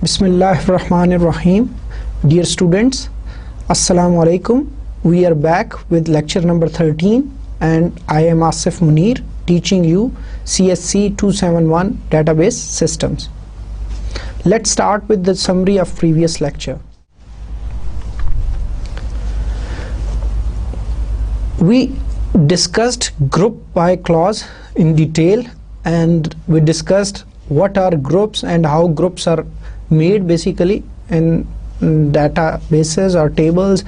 Bismillahirrahmanirrahim. Dear students, Assalamu alaikum. We are back with lecture number 13 and I am Asif Munir teaching you CSC 271 database systems. Let's start with the summary of previous lecture. We discussed group by clause in detail and we discussed what are groups and how groups are made basically in databases or tables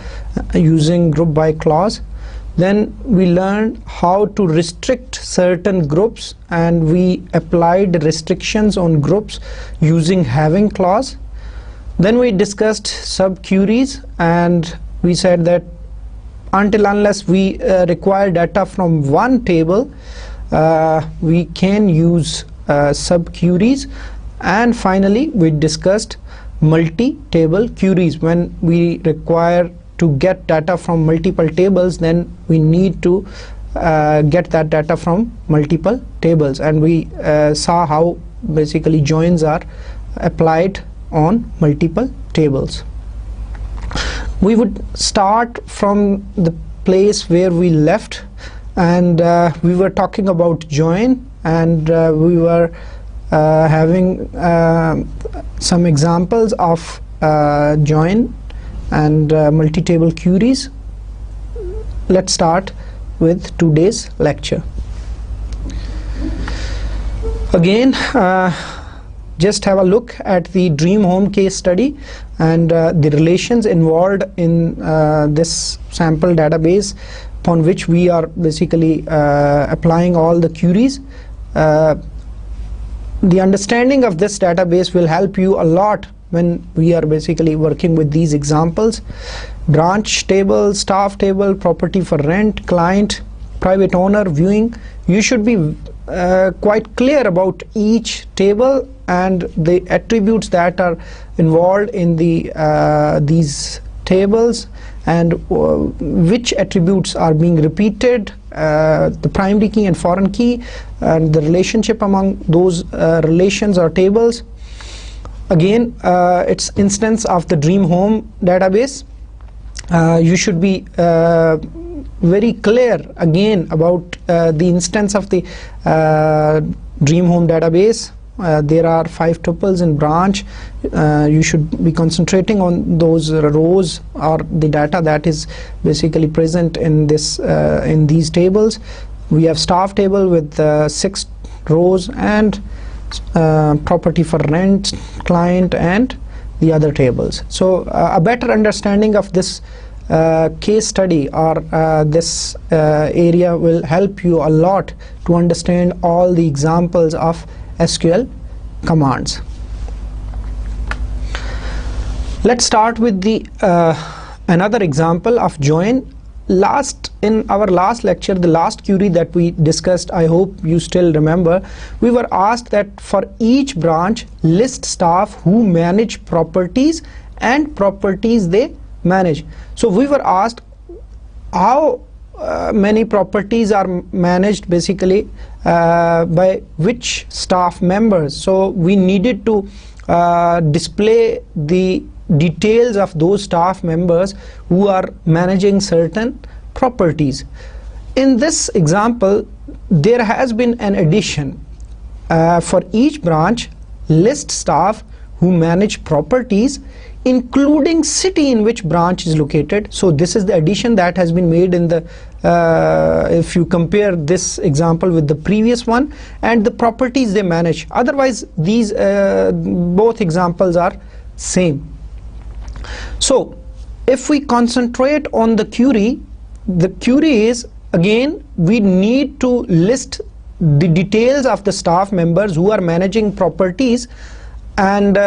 using group by clause. Then we learned how to restrict certain groups and we applied restrictions on groups using having clause. Then we discussed subqueries and we said that until unless we require data from one table, we can use subqueries. And finally we discussed multi-table queries. When we require to get data from multiple tables, then we need to get that data from multiple tables, and we saw how basically joins are applied on multiple tables. We would start from the place where we left, and we were talking about join, and we were having some examples of join and multi-table queries. Let's start with today's lecture. Again, just have a look at the dream home case study and the relations involved in this sample database upon which we are basically applying all the queries. The understanding of this database will help you a lot when we are basically working with these examples. Branch table, staff table, property for rent, client, private owner, viewing. You should be quite clear about each table and the attributes that are involved in these tables, and which attributes are being repeated, the primary key and foreign key, and the relationship among those relations or tables. Again, it's instance of the dream home database. You should be very clear again about the instance of the dream home database. There are 5 tuples in branch. You should be concentrating on those rows or the data that is basically present in this in these tables. We have staff table with 6 rows and property for rent, client, and the other tables. So a better understanding of this case study or this area will help you a lot to understand all the examples of SQL commands. Let's start with the another example of join. In our last lecture, the last query that we discussed, I hope you still remember, we were asked that for each branch list staff who manage properties and properties they manage. So we were asked how many properties are managed basically by which staff members. So we needed to display the details of those staff members who are managing certain properties. In this example, there has been an addition. For each branch, list staff who manage properties including city in which branch is located. So this is the addition that has been made in the if you compare this example with the previous one, and the properties they manage. Otherwise these both examples are same. So if we concentrate on the query is, again, we need to list the details of the staff members who are managing properties, and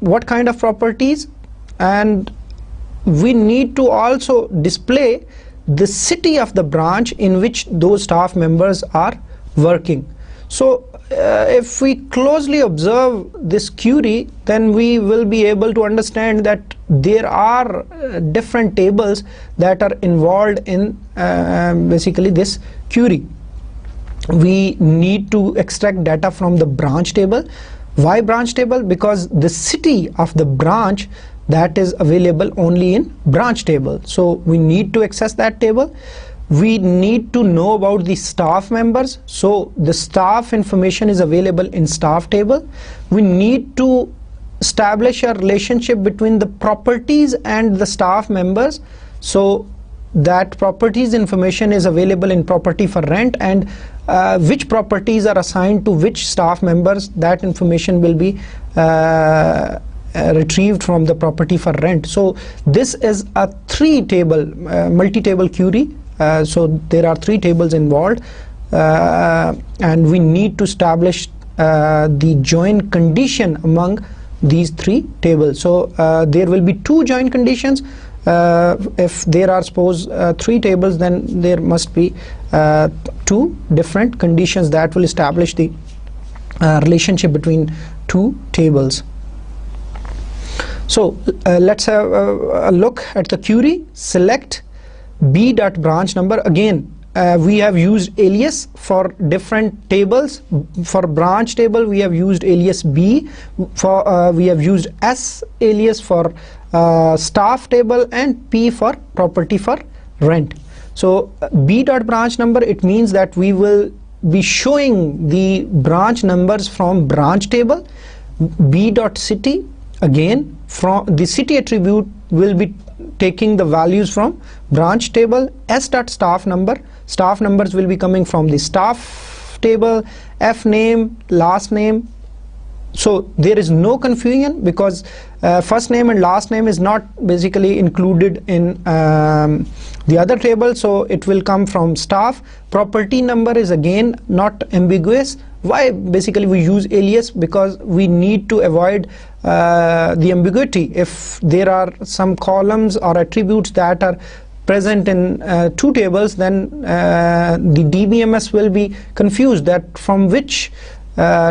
what kind of properties, and we need to also display the city of the branch in which those staff members are working. So if we closely observe this query, then we will be able to understand that there are different tables that are involved in basically this query. We need to extract data from the branch table. Why branch table? Because the city of the branch that is available only in branch table. So we need to access that table. We need to know about the staff members. So the staff information is available in staff table. We need to establish a relationship between the properties and the staff members. So that properties information is available in property for rent, and which properties are assigned to which staff members, that information will be retrieved from the property for rent. So this is a three-table multi-table query. So there are three tables involved, and we need to establish the join condition among these three tables. So there will be two join conditions. If there are suppose three tables, then there must be two different conditions that will establish the relationship between two tables. So let's have a look at the query. Select b.branch number. Again, we have used alias for different tables. For branch table we have used alias b, for we have used s alias for staff table, and p for property for rent. So b.branch number, it means that we will be showing the branch numbers from branch table. b.city, again from the city attribute will be taking the values from branch table. s.staff number, staff numbers will be coming from the staff table. f name, last name. So there is no confusion, because first name and last name is not basically included in the other table, so it will come from staff. Property number is again not ambiguous. Why basically we use alias? Because we need to avoid the ambiguity. If there are some columns or attributes that are present in two tables, then the DBMS will be confused that from which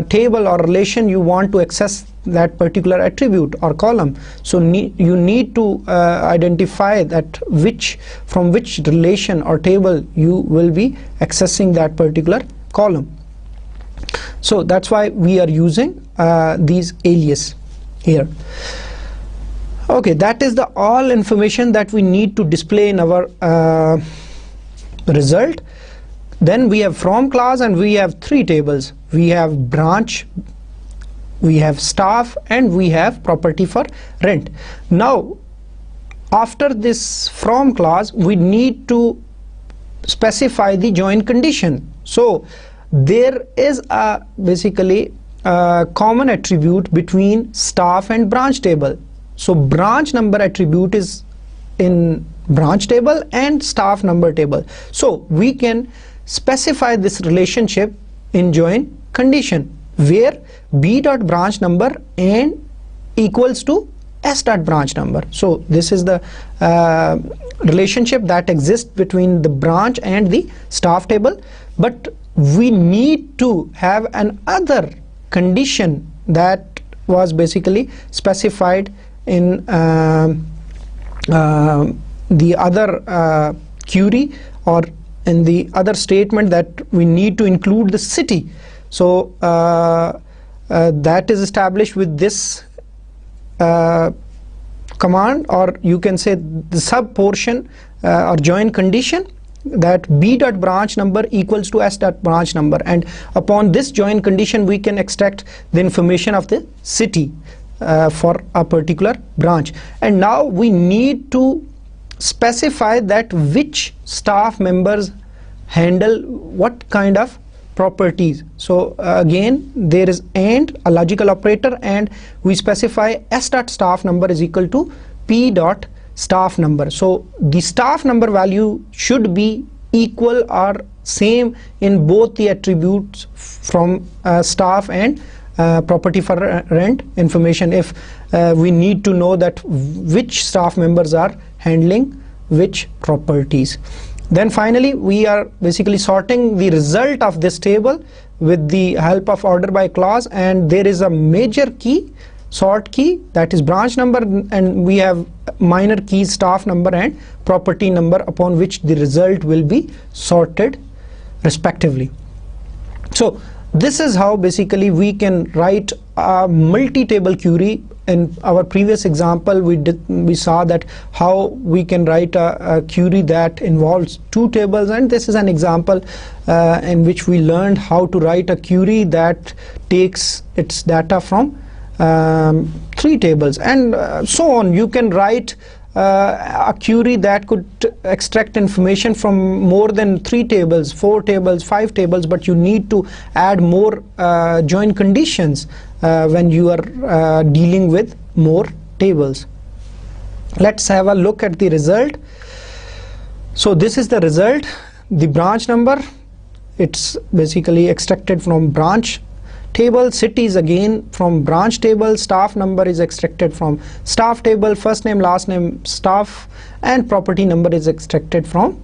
table or relation you want to access that particular attribute or column. So you need to identify that from which relation or table you will be accessing that particular column. So that's why we are using these alias here. Okay, that is the all information that we need to display in our result. Then we have from class, and we have three tables. We have branch, we have staff, and we have property for rent. Now after this from clause, we need to specify the join condition. So there is a basically a common attribute between staff and branch table. So branch number attribute is in branch table and staff number table. So we can specify this relationship in join condition, where b.branch number and equals to s.branch number. So this is the relationship that exists between the branch and the staff table. But we need to have another condition that was basically specified in the other query, or in the other statement, that we need to include the city. So that is established with this command, or you can say the sub portion or join condition, that b.branch number equals to s.branch number, and upon this join condition we can extract the information of the city for a particular branch. And now we need to specify that which staff members handle what kind of properties. So again there is and, a logical operator, and we specify s.staff number is equal to p.staff number. So the staff number value should be equal or same in both the attributes from staff and property for rent information, if we need to know that which staff members are handling which properties. Then finally we are basically sorting the result of this table with the help of order by clause, and there is a major key, sort key, that is branch number, and we have minor keys, staff number and property number, upon which the result will be sorted respectively. So this is how basically we can write a multi-table query. In our previous example, we saw that how we can write a query that involves 2 tables, and this is an example in which we learned how to write a query that takes its data from 3 tables, and so on. You can write a query that could extract information from more than 3 tables, 4 tables, 5 tables, but you need to add more join conditions when you are dealing with more tables. Let's have a look at the result. So this is the result. The branch number, it's basically extracted from branch table. Cities again from branch table. Staff number is extracted from staff table. First name, last name, staff, and property number is extracted from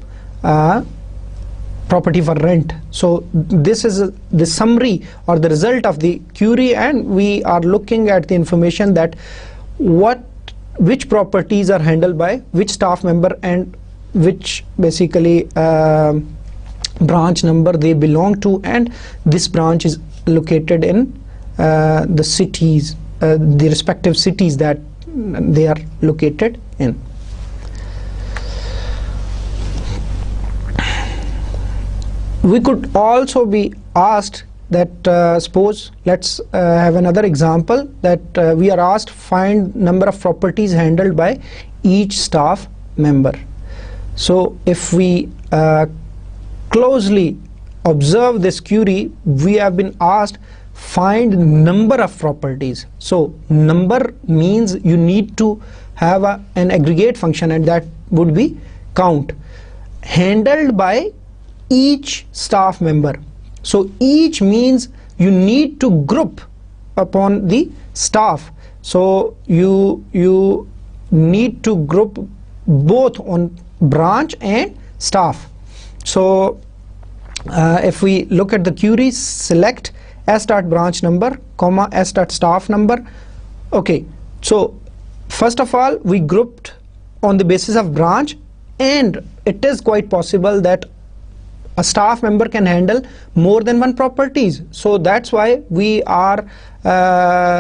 property for rent. So this is the summary or the result of the query, and we are looking at the information that which properties are handled by which staff member and which basically branch number they belong to, and this branch is located in the cities, the respective cities that they are located in. We could also be asked that suppose let's have another example that we are asked find number of properties handled by each staff member. So if we closely observe this query, we have been asked find number of properties. So number means you need to have an aggregate function, and that would be count, handled by each staff member. So each means you need to group upon the staff. So you need to group both on branch and staff. So if we look at the query, select s dot branch number comma s dot staff number. Okay, so first of all we grouped on the basis of branch, and it is quite possible that a staff member can handle more than one properties. So that's why we are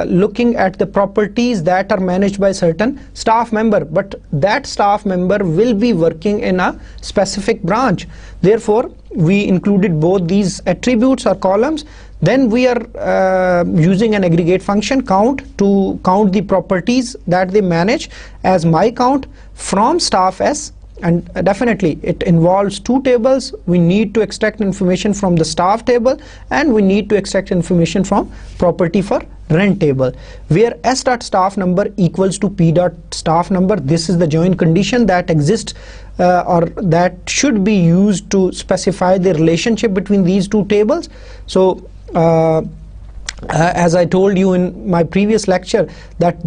looking at the properties that are managed by certain staff member, but that staff member will be working in a specific branch. Therefore we included both these attributes or columns. Then we are using an aggregate function count to count the properties that they manage as my count from staff s, and definitely it involves 2 tables. We need to extract information from the staff table, and we need to extract information from property for rent table, where s dot staff number equals to p dot staff number. This is the join condition that exists or that should be used to specify the relationship between these 2 tables. So as I told you in my previous lecture, that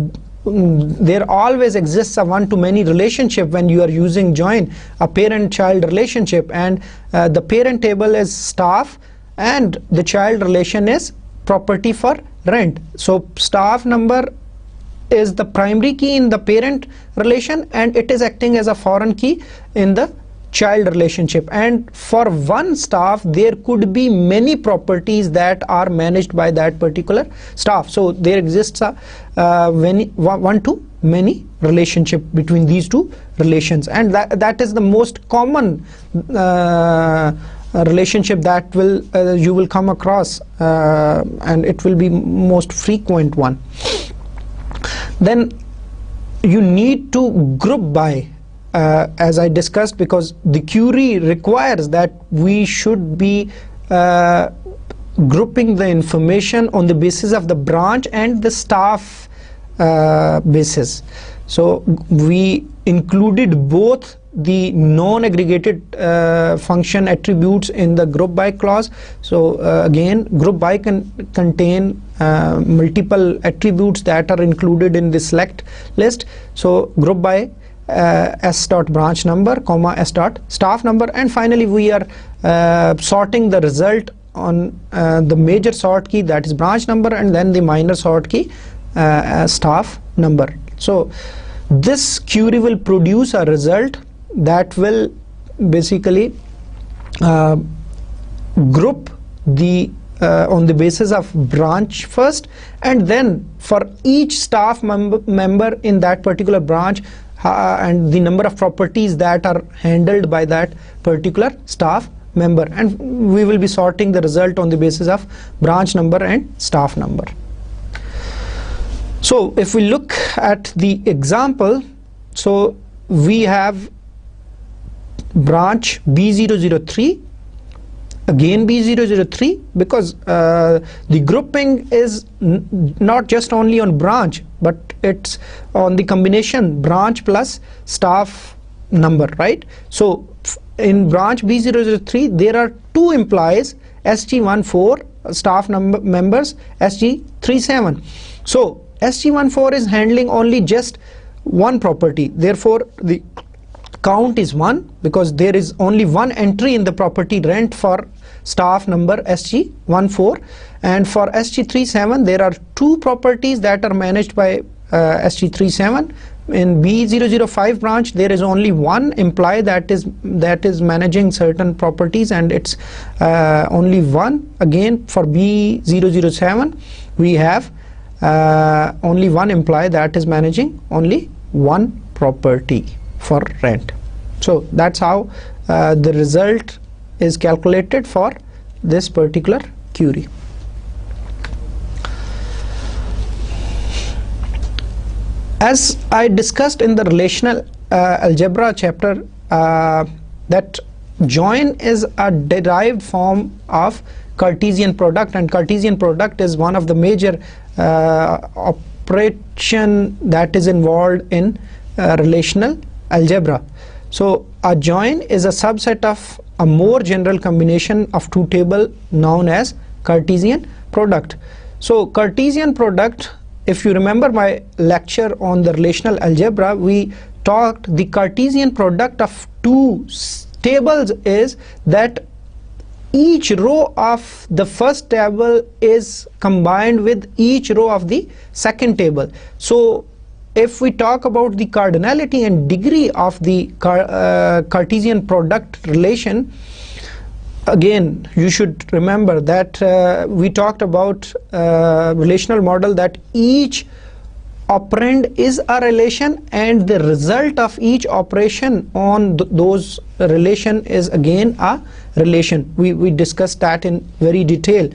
there always exists a one-to-many relationship when you are using join, a parent-child relationship, and the parent table is staff and the child relation is property for rent. So staff number is the primary key in the parent relation, and it is acting as a foreign key in the child relationship. And for one staff there could be many properties that are managed by that particular staff. So there exists a one-to-many relationship between these 2 relations, and that is the most common relationship that you will come across, and it will be most frequent one. Then you need to group by, as I discussed, because the query requires that we should be grouping the information on the basis of the branch and the staff basis. So we included both the non-aggregated function attributes in the group by clause. So again, group by can contain multiple attributes that are included in the select list. So group by s dot branch number comma s dot staff number, and finally we are sorting the result on the major sort key, that is branch number, and then the minor sort key staff number. So this query will produce a result that will basically group the on the basis of branch first, and then for each staff member in that particular branch and the number of properties that are handled by that particular staff member, and we will be sorting the result on the basis of branch number and staff number. So if we look at the example, so we have branch B003, again B003, because the grouping is not just only on branch, but it's on the combination branch plus staff number, right? So in branch B003 there are two employees, SG14 staff members, SG37. So SG14 is handling only just one property, therefore the count is 1 because there is only one entry in the property rent for staff number SG14, and for SG37 there are two properties that are managed by SG37. In B005 branch there is only one employee that is managing certain properties, and it's only one. Again for B007 we have only one employee that is managing only one property for rent. So that's how the result is calculated for this particular query. As I discussed in the relational algebra chapter, that join is a derived form of Cartesian product, and Cartesian product is one of the major operation that is involved in relational algebra. So a join is a subset of a more general combination of two tables known as Cartesian product. So Cartesian product, if you remember my lecture on the relational algebra, we talked the Cartesian product of two tables is that each row of the first table is combined with each row of the second table. So if we talk about the cardinality and degree of the Cartesian product relation, again you should remember that we talked about relational model that each operand is a relation and the result of each operation on those relation is again a relation. We discussed that in very detail.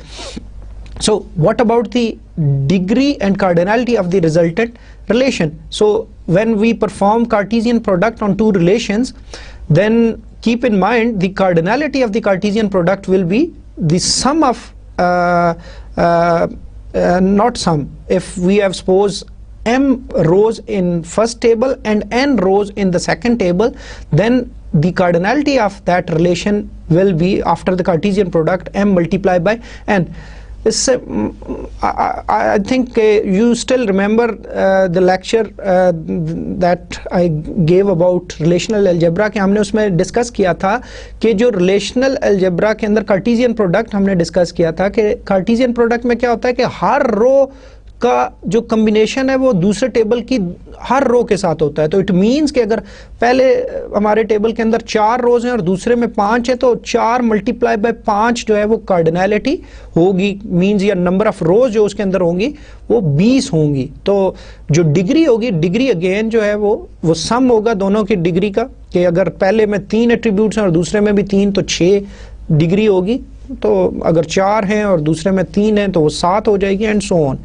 So what about the degree and cardinality of the resultant relation? So when we perform Cartesian product on two relations, then keep in mind the cardinality of the Cartesian product will be the sum of not sum. If we have suppose m rows in first table and n rows in the second table, then the cardinality of that relation will be, after the Cartesian product, m multiplied by n. This, I think you still remember the lecture that I gave about relational algebra, कि हमने उसमें discuss किया था कि जो relational algebra के अंदर Cartesian product हमने डिस्कस किया था कि Cartesian product में क्या होता है कि हर रो का जो कम्बिनेशन है वो दूसरे टेबल की हर रो के साथ होता है. तो इट मीन्स कि अगर पहले हमारे टेबल के अंदर 4 रोज हैं और दूसरे में 5 है, तो 4 मल्टीप्लाई बाय 5 जो है वो कार्डिनैलिटी होगी, मीन्स या नंबर ऑफ रोज जो उसके अंदर होंगी वो 20 होंगी. तो जो डिग्री होगी, डिग्री अगेन जो है वो सम होगा दोनों की डिग्री का, कि अगर पहले में 3 एट्रीब्यूट्स हैं और दूसरे में भी 3 तो 6 डिग्री होगी. तो अगर 4 हैं और दूसरे में 3 हैं तो वो 7 हो जाएगी, and so on.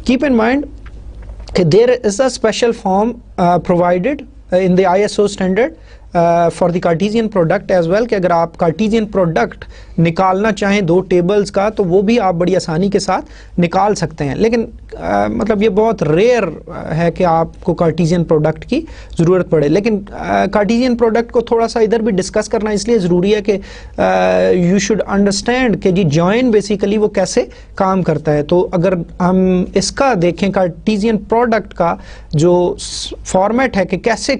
Keep in mind there is a special form provided in the ISO standard for the Cartesian product as well, कि अगर आप Cartesian product निकालना चाहें दो टेबल्स का तो वो भी आप बड़ी आसानी के साथ निकाल सकते हैं. लेकिन मतलब ये बहुत रेयर है कि आपको Cartesian product की ज़रूरत पड़े. लेकिन Cartesian product को थोड़ा सा इधर भी डिस्कस करना इसलिए ज़रूरी है कि यू शुड अंडरस्टैंड कि जी जॉइन बेसिकली वो कैसे काम करता है. तो अगर हम इसका देखें Cartesian product का जो फॉर्मेट है कि कैसे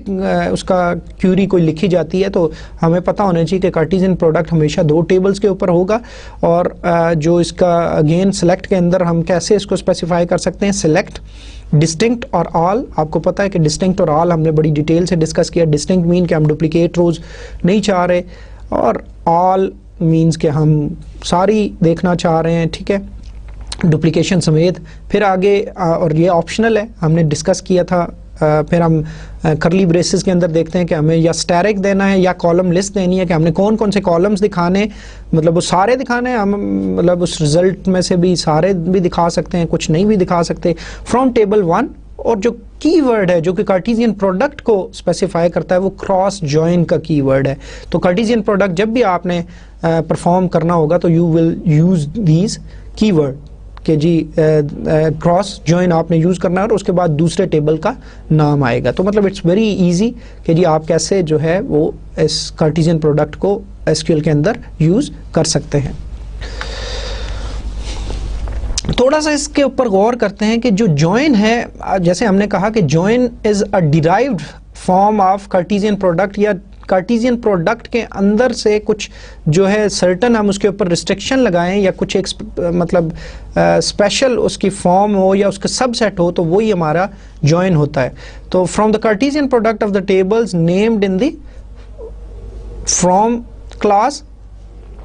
उसका क्यूरी कोई लिखी जाती है, तो हमें पता होना चाहिए कि Cartesian product हमेशा दो टेबल्स के ऊपर होगा. और जो इसका अगेन सिलेक्ट के अंदर हम कैसे इसको स्पेसिफाई कर सकते हैं, सिलेक्ट, डिस्टिंक्ट और ऑल. आपको पता है कि डिस्टिंक्ट और ऑल हमने बड़ी डिटेल से डिस्कस किया. डिस्टिंक्ट मीन कि हम डुप्लीकेट रोज नहीं चाह रहे, और ऑल मीन्स कि हम सारी देखना चाह रहे हैं, ठीक है, डुप्लीकेशन समेत। फिर आगे और ये ऑप्शनल है, हमने डिस्कस किया था। फिर हम करली ब्रेसेस के अंदर देखते हैं कि हमें या स्टैरिक देना है या कॉलम लिस्ट देनी है, कि हमने कौन कौन से कॉलम्स दिखाने, मतलब वो सारे दिखाने हैं हम, मतलब उस रिजल्ट में से भी सारे भी दिखा सकते हैं, कुछ नहीं भी दिखा सकते। फ्रॉम टेबल 1, और जो कीवर्ड है जो कि कार्टेशियन प्रोडक्ट को स्पेसिफाई करता है वो क्रॉस जॉइन का कीवर्ड है। तो कार्टेशियन प्रोडक्ट जब भी आपने परफॉर्म करना होगा तो you will use these keyword कि जी क्रॉस जॉइन आपने यूज़ करना है और उसके बाद दूसरे टेबल का नाम आएगा। तो मतलब इट्स वेरी इजी कि जी आप कैसे जो है वो इस कार्टेशियन प्रोडक्ट को एसक्यूएल के अंदर यूज़ कर सकते हैं। थोड़ा सा इसके ऊपर गौर करते हैं कि जो जॉइन है, जैसे हमने कहा कि join is a derived form of Cartesian product, या कार्टेशियन प्रोडक्ट के अंदर से कुछ जो है सर्टन हम उसके ऊपर रिस्ट्रिक्शन लगाएं या कुछ एक मतलब स्पेशल उसकी फॉर्म हो या उसका सबसेट हो, तो वही हमारा जॉइन होता है। तो from the Cartesian product of the tables named in the from class,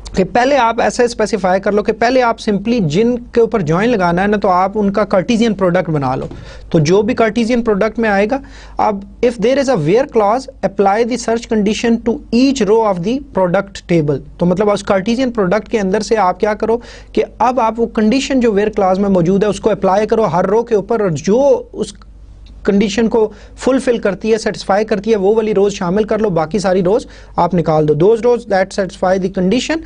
कि पहले आप ऐसे स्पेसिफाई कर लो कि पहले आप सिंपली जिनके ऊपर जॉइन लगाना है ना, तो आप उनका कार्टेशियन प्रोडक्ट बना लो। तो जो भी कार्टेशियन प्रोडक्ट में आएगा, अब if there is a where clause apply the search condition to each row of the product table. तो मतलब उस कार्टेशियन प्रोडक्ट के अंदर से आप क्या करो कि अब आप वो कंडीशन जो वेयर क्लॉज में मौजूद है उसको अप्लाई करो हर रो के ऊपर, और जो उस कंडीशन को फुलफिल करती है, सेटिस्फाई करती है, वो वाली रोज शामिल कर लो, बाकी सारी रोज आप निकाल दो। Those rows that satisfy the condition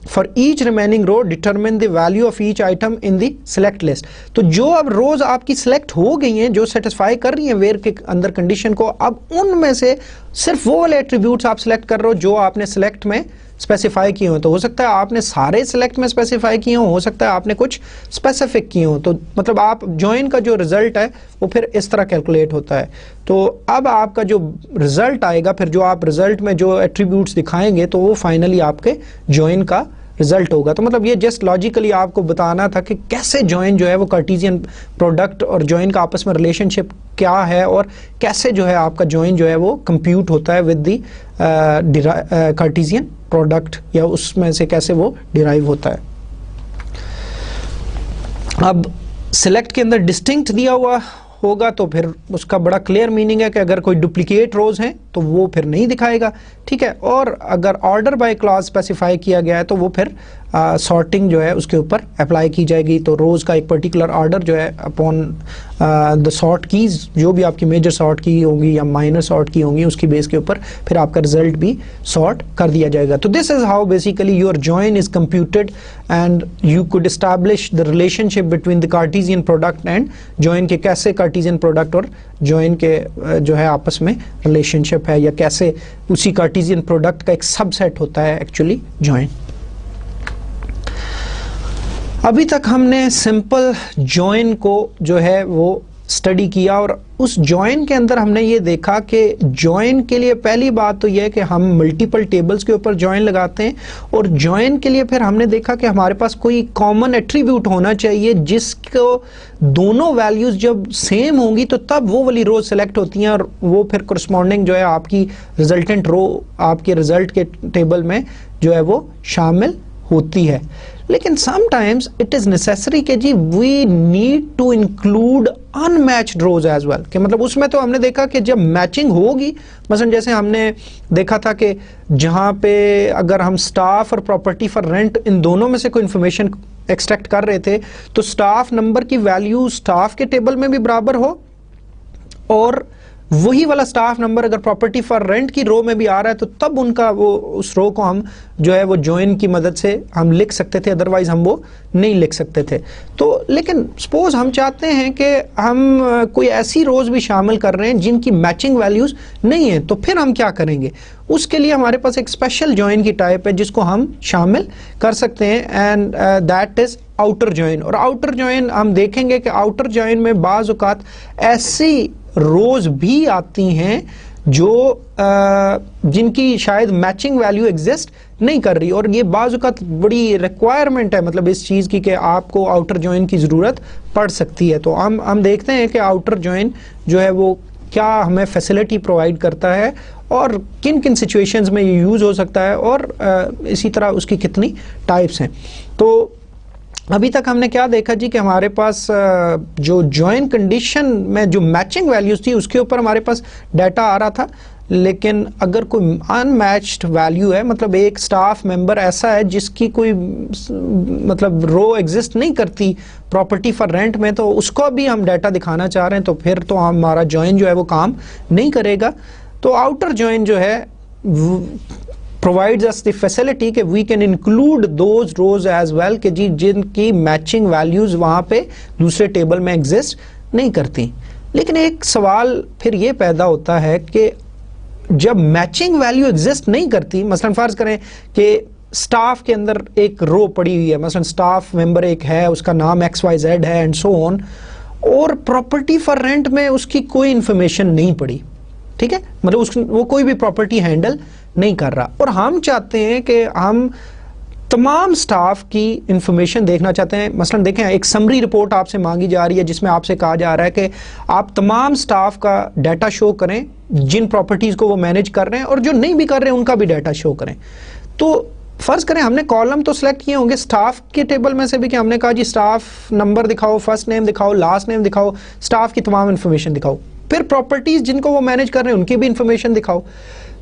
for each remaining row determine the value of each item in the select list. तो जो अब रोज आपकी सिलेक्ट हो गई हैं, जो सेटिस्फाई कर रही हैं वेयर के अंदर कंडीशन को, अब उनमें से सिर्फ वो वाले एट्रीब्यूट्स आप सिलेक्ट कर रहे हो जो आपने सिलेक्ट में स्पेसिफाई किए हो। तो हो सकता है आपने सारे सिलेक्ट में स्पेसिफाई किए हो सकता है आपने कुछ स्पेसिफिक किए हो। तो मतलब आप जॉइन का जो रिजल्ट है वो फिर इस तरह कैलकुलेट होता है। तो अब आपका जो रिजल्ट आएगा, फिर जो आप रिजल्ट में जो एट्रीब्यूट्स दिखाएंगे, तो वो फाइनली आपके जॉइन का रिजल्ट होगा। तो मतलब ये जस्ट लॉजिकली आपको बताना था कि कैसे जॉइन जो है वो कार्टेशियन प्रोडक्ट और जॉइन का आपस में रिलेशनशिप क्या है, और कैसे जो है आपका जॉइन जो है वो कंप्यूट होता है विद द कार्टेशियन प्रोडक्ट, या उसमें से कैसे वो डिराइव होता है। अब सिलेक्ट के अंदर डिस्टिंक्ट दिया हुआ होगा तो फिर उसका बड़ा क्लियर मीनिंग है कि अगर कोई डुप्लीकेट रोज हैं तो वो फिर नहीं दिखाएगा, ठीक है। और अगर ऑर्डर बाय क्लॉज स्पेसिफाई किया गया है तो वो फिर सॉर्टिंग जो है उसके ऊपर अप्लाई की जाएगी। तो रोज का एक पर्टिकुलर ऑर्डर जो है अपॉन द सॉर्ट कीज, जो भी आपकी मेजर सॉर्ट की होंगी या माइनर सॉर्ट की होंगी, उसकी बेस के ऊपर फिर आपका रिजल्ट भी सॉर्ट कर दिया जाएगा। तो this is how basically your join is computed and you could establish the relationship between the Cartesian product and join, के कैसे कार्टेशियन प्रोडक्ट और जॉइन के जो है आपस में रिलेशनशिप है, या कैसे उसी कार्टेशियन प्रोडक्ट का एक सबसेट होता है एक्चुअली जॉइन। अभी तक हमने सिंपल जॉइन को जो है वो स्टडी किया, और उस जॉइन के अंदर हमने ये देखा कि जॉइन के लिए पहली बात तो यह है कि हम मल्टीपल टेबल्स के ऊपर जॉइन लगाते हैं, और जॉइन के लिए फिर हमने देखा कि हमारे पास कोई कॉमन एट्रीब्यूट होना चाहिए जिसको दोनों वैल्यूज जब सेम होंगी तो तब वो वाली रो सेलेक्ट होती हैं, और वो फिर करस्पॉन्डिंग जो है आपकी रिजल्टेंट रो आपके रिजल्ट के टेबल में जो है वो शामिल होती है। लेकिन समटाइम्स इट इज नेसेसरी कि जी we need to include unmatched rows as well, कि मतलब उसमें तो हमने देखा कि जब मैचिंग होगी, मसलन जैसे हमने देखा था कि जहां पे अगर हम स्टाफ और प्रॉपर्टी फॉर रेंट इन दोनों में से कोई इंफॉर्मेशन एक्सट्रैक्ट कर रहे थे, तो स्टाफ नंबर की वैल्यू स्टाफ के टेबल में भी बराबर हो, और वही वाला स्टाफ नंबर अगर प्रॉपर्टी फॉर रेंट की रो में भी आ रहा है तो तब उनका वो उस रो को हम जो है वो जॉइन की मदद से हम लिख सकते थे, अदरवाइज हम वो नहीं लिख सकते थे। तो लेकिन सपोज हम चाहते हैं कि हम कोई ऐसी रोज भी शामिल कर रहे हैं जिनकी मैचिंग वैल्यूज नहीं है, तो फिर हम क्या करेंगे? उसके लिए हमारे पास एक स्पेशल जॉइन की टाइप है जिसको हम शामिल कर सकते हैं, and that is outer join. और आउटर जॉइन हम देखेंगे कि आउटर जॉइन में बाज़ औक़ात ऐसी रोज भी आती हैं जो जिनकी शायद मैचिंग वैल्यू एग्जिस्ट नहीं कर रही, और ये बाज़ औक़ात बड़ी रिक्वायरमेंट है मतलब इस चीज़ की कि आपको आउटर जॉइन की ज़रूरत पड़ सकती है। तो हम देखते हैं कि आउटर जॉइन जो है वो क्या हमें फैसिलिटी प्रोवाइड करता है और किन किन सिचुएशंस में ये यूज़ हो सकता है, और इसी तरह उसकी कितनी टाइप्स हैं। तो अभी तक हमने क्या देखा जी कि हमारे पास जो जॉइन कंडीशन में जो मैचिंग वैल्यूज़ थी उसके ऊपर हमारे पास डाटा आ रहा था, लेकिन अगर कोई अनमैच्ड वैल्यू है, मतलब एक स्टाफ मेंबर ऐसा है जिसकी कोई मतलब रो एग्जिस्ट नहीं करती प्रॉपर्टी फॉर रेंट में, तो उसको भी हम डाटा दिखाना चाह रहे हैं, तो फिर तो हमारा जॉइन जो है वो काम नहीं करेगा। तो आउटर जॉइन जो है provides us the facility कि we can include those rows as well कि जी जिनकी मैचिंग वैल्यूज वहाँ पे दूसरे टेबल में एग्जिस्ट नहीं करती। लेकिन एक सवाल फिर ये पैदा होता है कि जब मैचिंग वैल्यू एग्जिस्ट नहीं करती, मसलन फर्ज करें कि स्टाफ के अंदर एक रो पड़ी हुई है, मसलन स्टाफ मेंबर एक है, उसका नाम XYZ है एंड सो ऑन, और प्रॉपर्टी फॉर रेंट में उसकी कोई इंफॉर्मेशन नहीं पड़ी, ठीक है, मतलब वो कोई भी प्रॉपर्टी हैंडल नहीं कर रहा, और हम चाहते हैं कि हम तमाम स्टाफ की इंफॉर्मेशन देखना चाहते हैं। मसलन देखें, एक समरी रिपोर्ट आपसे मांगी जा रही है जिसमें आपसे कहा जा रहा है कि आप तमाम स्टाफ का डाटा शो करें जिन प्रॉपर्टीज़ को वो मैनेज कर रहे हैं, और जो नहीं भी कर रहे हैं उनका भी डाटा शो करें। तो फर्ज करें हमने कॉलम तो सिलेक्ट किए होंगे स्टाफ के टेबल में से भी, कि हमने कहा जी स्टाफ नंबर दिखाओ, फर्स्ट नेम दिखाओ, लास्ट नेम दिखाओ, स्टाफ की तमाम इंफॉर्मेशन दिखाओ, फिर प्रॉपर्टीज़ जिनको वो मैनेज कर रहे हैं उनकी भी इंफॉर्मेशन दिखाओ।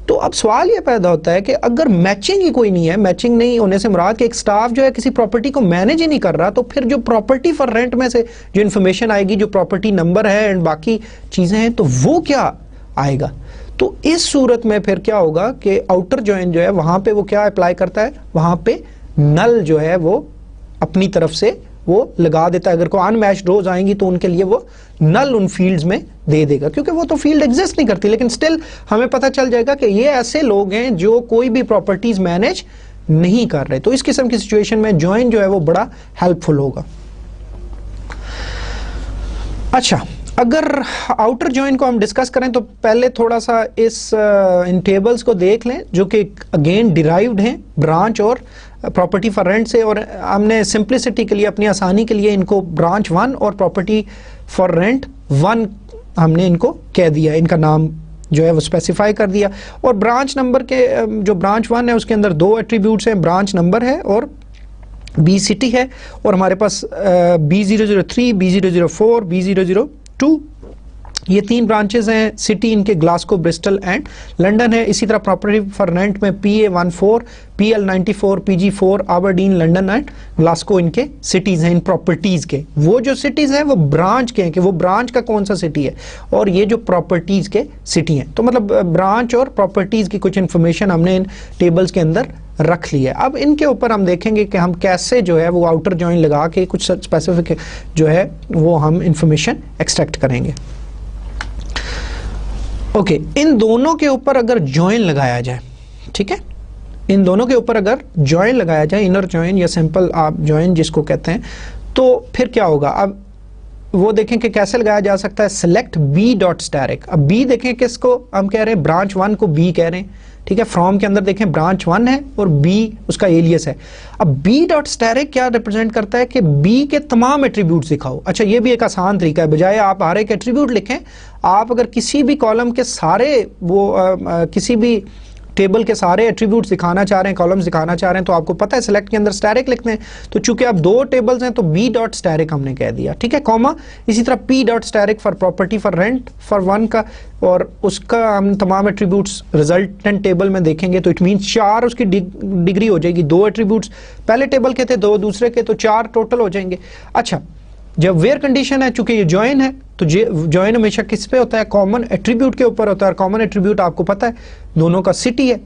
तो अब सवाल ये पैदा होता है कि अगर मैचिंग ही कोई नहीं है, मैचिंग नहीं होने से मुराद कि एक स्टाफ जो है किसी प्रॉपर्टी को मैनेज ही नहीं कर रहा, तो फिर जो प्रॉपर्टी फॉर रेंट में से जो इन्फॉर्मेशन आएगी, जो प्रॉपर्टी नंबर है एंड बाकी चीज़ें हैं, तो वो क्या आएगा। तो इस सूरत में फिर क्या होगा कि आउटर जॉइन जो है वहाँ पे वो क्या अप्लाई करता है, वहाँ पे नल जो है वो अपनी तरफ से वो लगा देता है। अगर कोई अनमैच्ड रोज आएंगी तो उनके लिए वो नल उन फील्ड्स में दे देगा, क्योंकि वो तो फील्ड एग्जिस्ट नहीं करती, लेकिन स्टिल हमें पता चल जाएगा कि ये ऐसे लोग हैं जो कोई भी प्रॉपर्टीज मैनेज नहीं कर रहे। तो इस किस्म की सिचुएशन में जॉइन जो है वो बड़ा हेल्पफुल होगा। अच्छा, अगर आउटर जॉइन को हम डिस्कस करें तो पहले थोड़ा सा इन टेबल्स को देख लें जो कि अगेन डिराइव्ड हैं ब्रांच और प्रॉपर्टी फॉर रेंट से, और हमने सिंप्लिसिटी के लिए, अपनी आसानी के लिए इनको ब्रांच 1 और प्रॉपर्टी फॉर रेंट 1 हमने इनको कह दिया, इनका नाम जो है वो स्पेसिफाई कर दिया। और ब्रांच नंबर के जो ब्रांच 1 है उसके अंदर 2 एट्रीब्यूट्स हैं, ब्रांच नंबर है और बी सिटी है, और हमारे पास B003, B004, B002 ये 3 ब्रांचेस हैं। सिटी इनके ग्लासगो, ब्रिस्टल एंड लंदन है। इसी तरह प्रॉपर्टी फॉर रेंट में PA14, PL94, PG4, Aberdeen, London and Glasgow इनके सिटीज़ हैं, इन प्रॉपर्टीज़ के। वो जो सिटीज़ हैं वो ब्रांच के हैं कि वो ब्रांच का कौन सा सिटी है, और ये जो प्रॉपर्टीज़ के सिटी हैं। तो मतलब ब्रांच और प्रॉपर्टीज़ की कुछ इन्फॉर्मेशन हमने इन टेबल्स के अंदर रख ली है। अब इनके ऊपर हम देखेंगे कि हम कैसे जो है वो आउटर जॉइन लगा के कुछ स्पेसिफिक जो है वो हम इंफॉर्मेशन एक्सट्रैक्ट करेंगे। ओके, इन दोनों के ऊपर अगर जॉइन लगाया जाए, ठीक है, इन दोनों के ऊपर अगर जॉइन लगाया जाए, इनर जॉइन या सिंपल आप जॉइन जिसको कहते हैं, तो फिर क्या होगा। अब वो देखें कि कैसे लगाया जा सकता है। Select B dot asterisk. अब बी देखें किसको हम कह रहे हैं, ब्रांच 1 को बी कह रहे हैं, ठीक है। फ्रॉम के अंदर देखें ब्रांच 1 है और बी उसका एलियस है। अब बी डॉट स्टैरिक क्या रिप्रेजेंट करता है कि बी के तमाम एट्रीब्यूट्स दिखाओ। अच्छा, ये भी एक आसान तरीका है, बजाय आप हर एक एट्रीब्यूट लिखें, आप अगर किसी भी कॉलम के सारे किसी भी टेबल के सारे एट्रीब्यूट्स दिखाना चाह रहे हैं, कॉलम्स दिखाना चाह रहे हैं, तो आपको पता है सेलेक्ट के अंदर स्टैरिक लिखते हैं। तो चूंकि अब 2 टेबल्स हैं तो बी डॉट स्टैरिक हमने कह दिया, ठीक है, कॉमा। इसी तरह P dot asterisk for property for rent for 1 का, और उसका हम तमाम एट्रीब्यूट्स रिजल्टेंट टेबल में देखेंगे, तो इट मीन्स 4 उसकी डिग्री हो जाएगी। 2 एट्रीब्यूट्स पहले टेबल के थे, 2 दूसरे के, तो 4 टोटल हो जाएंगे। अच्छा, जब वेयर कंडीशन है, चूंकि ये जॉइन है, तो जॉइन हमेशा किस पे होता है, कॉमन एट्रीब्यूट के ऊपर होता है। और कॉमन एट्रीब्यूट आपको पता है दोनों का सिटी है,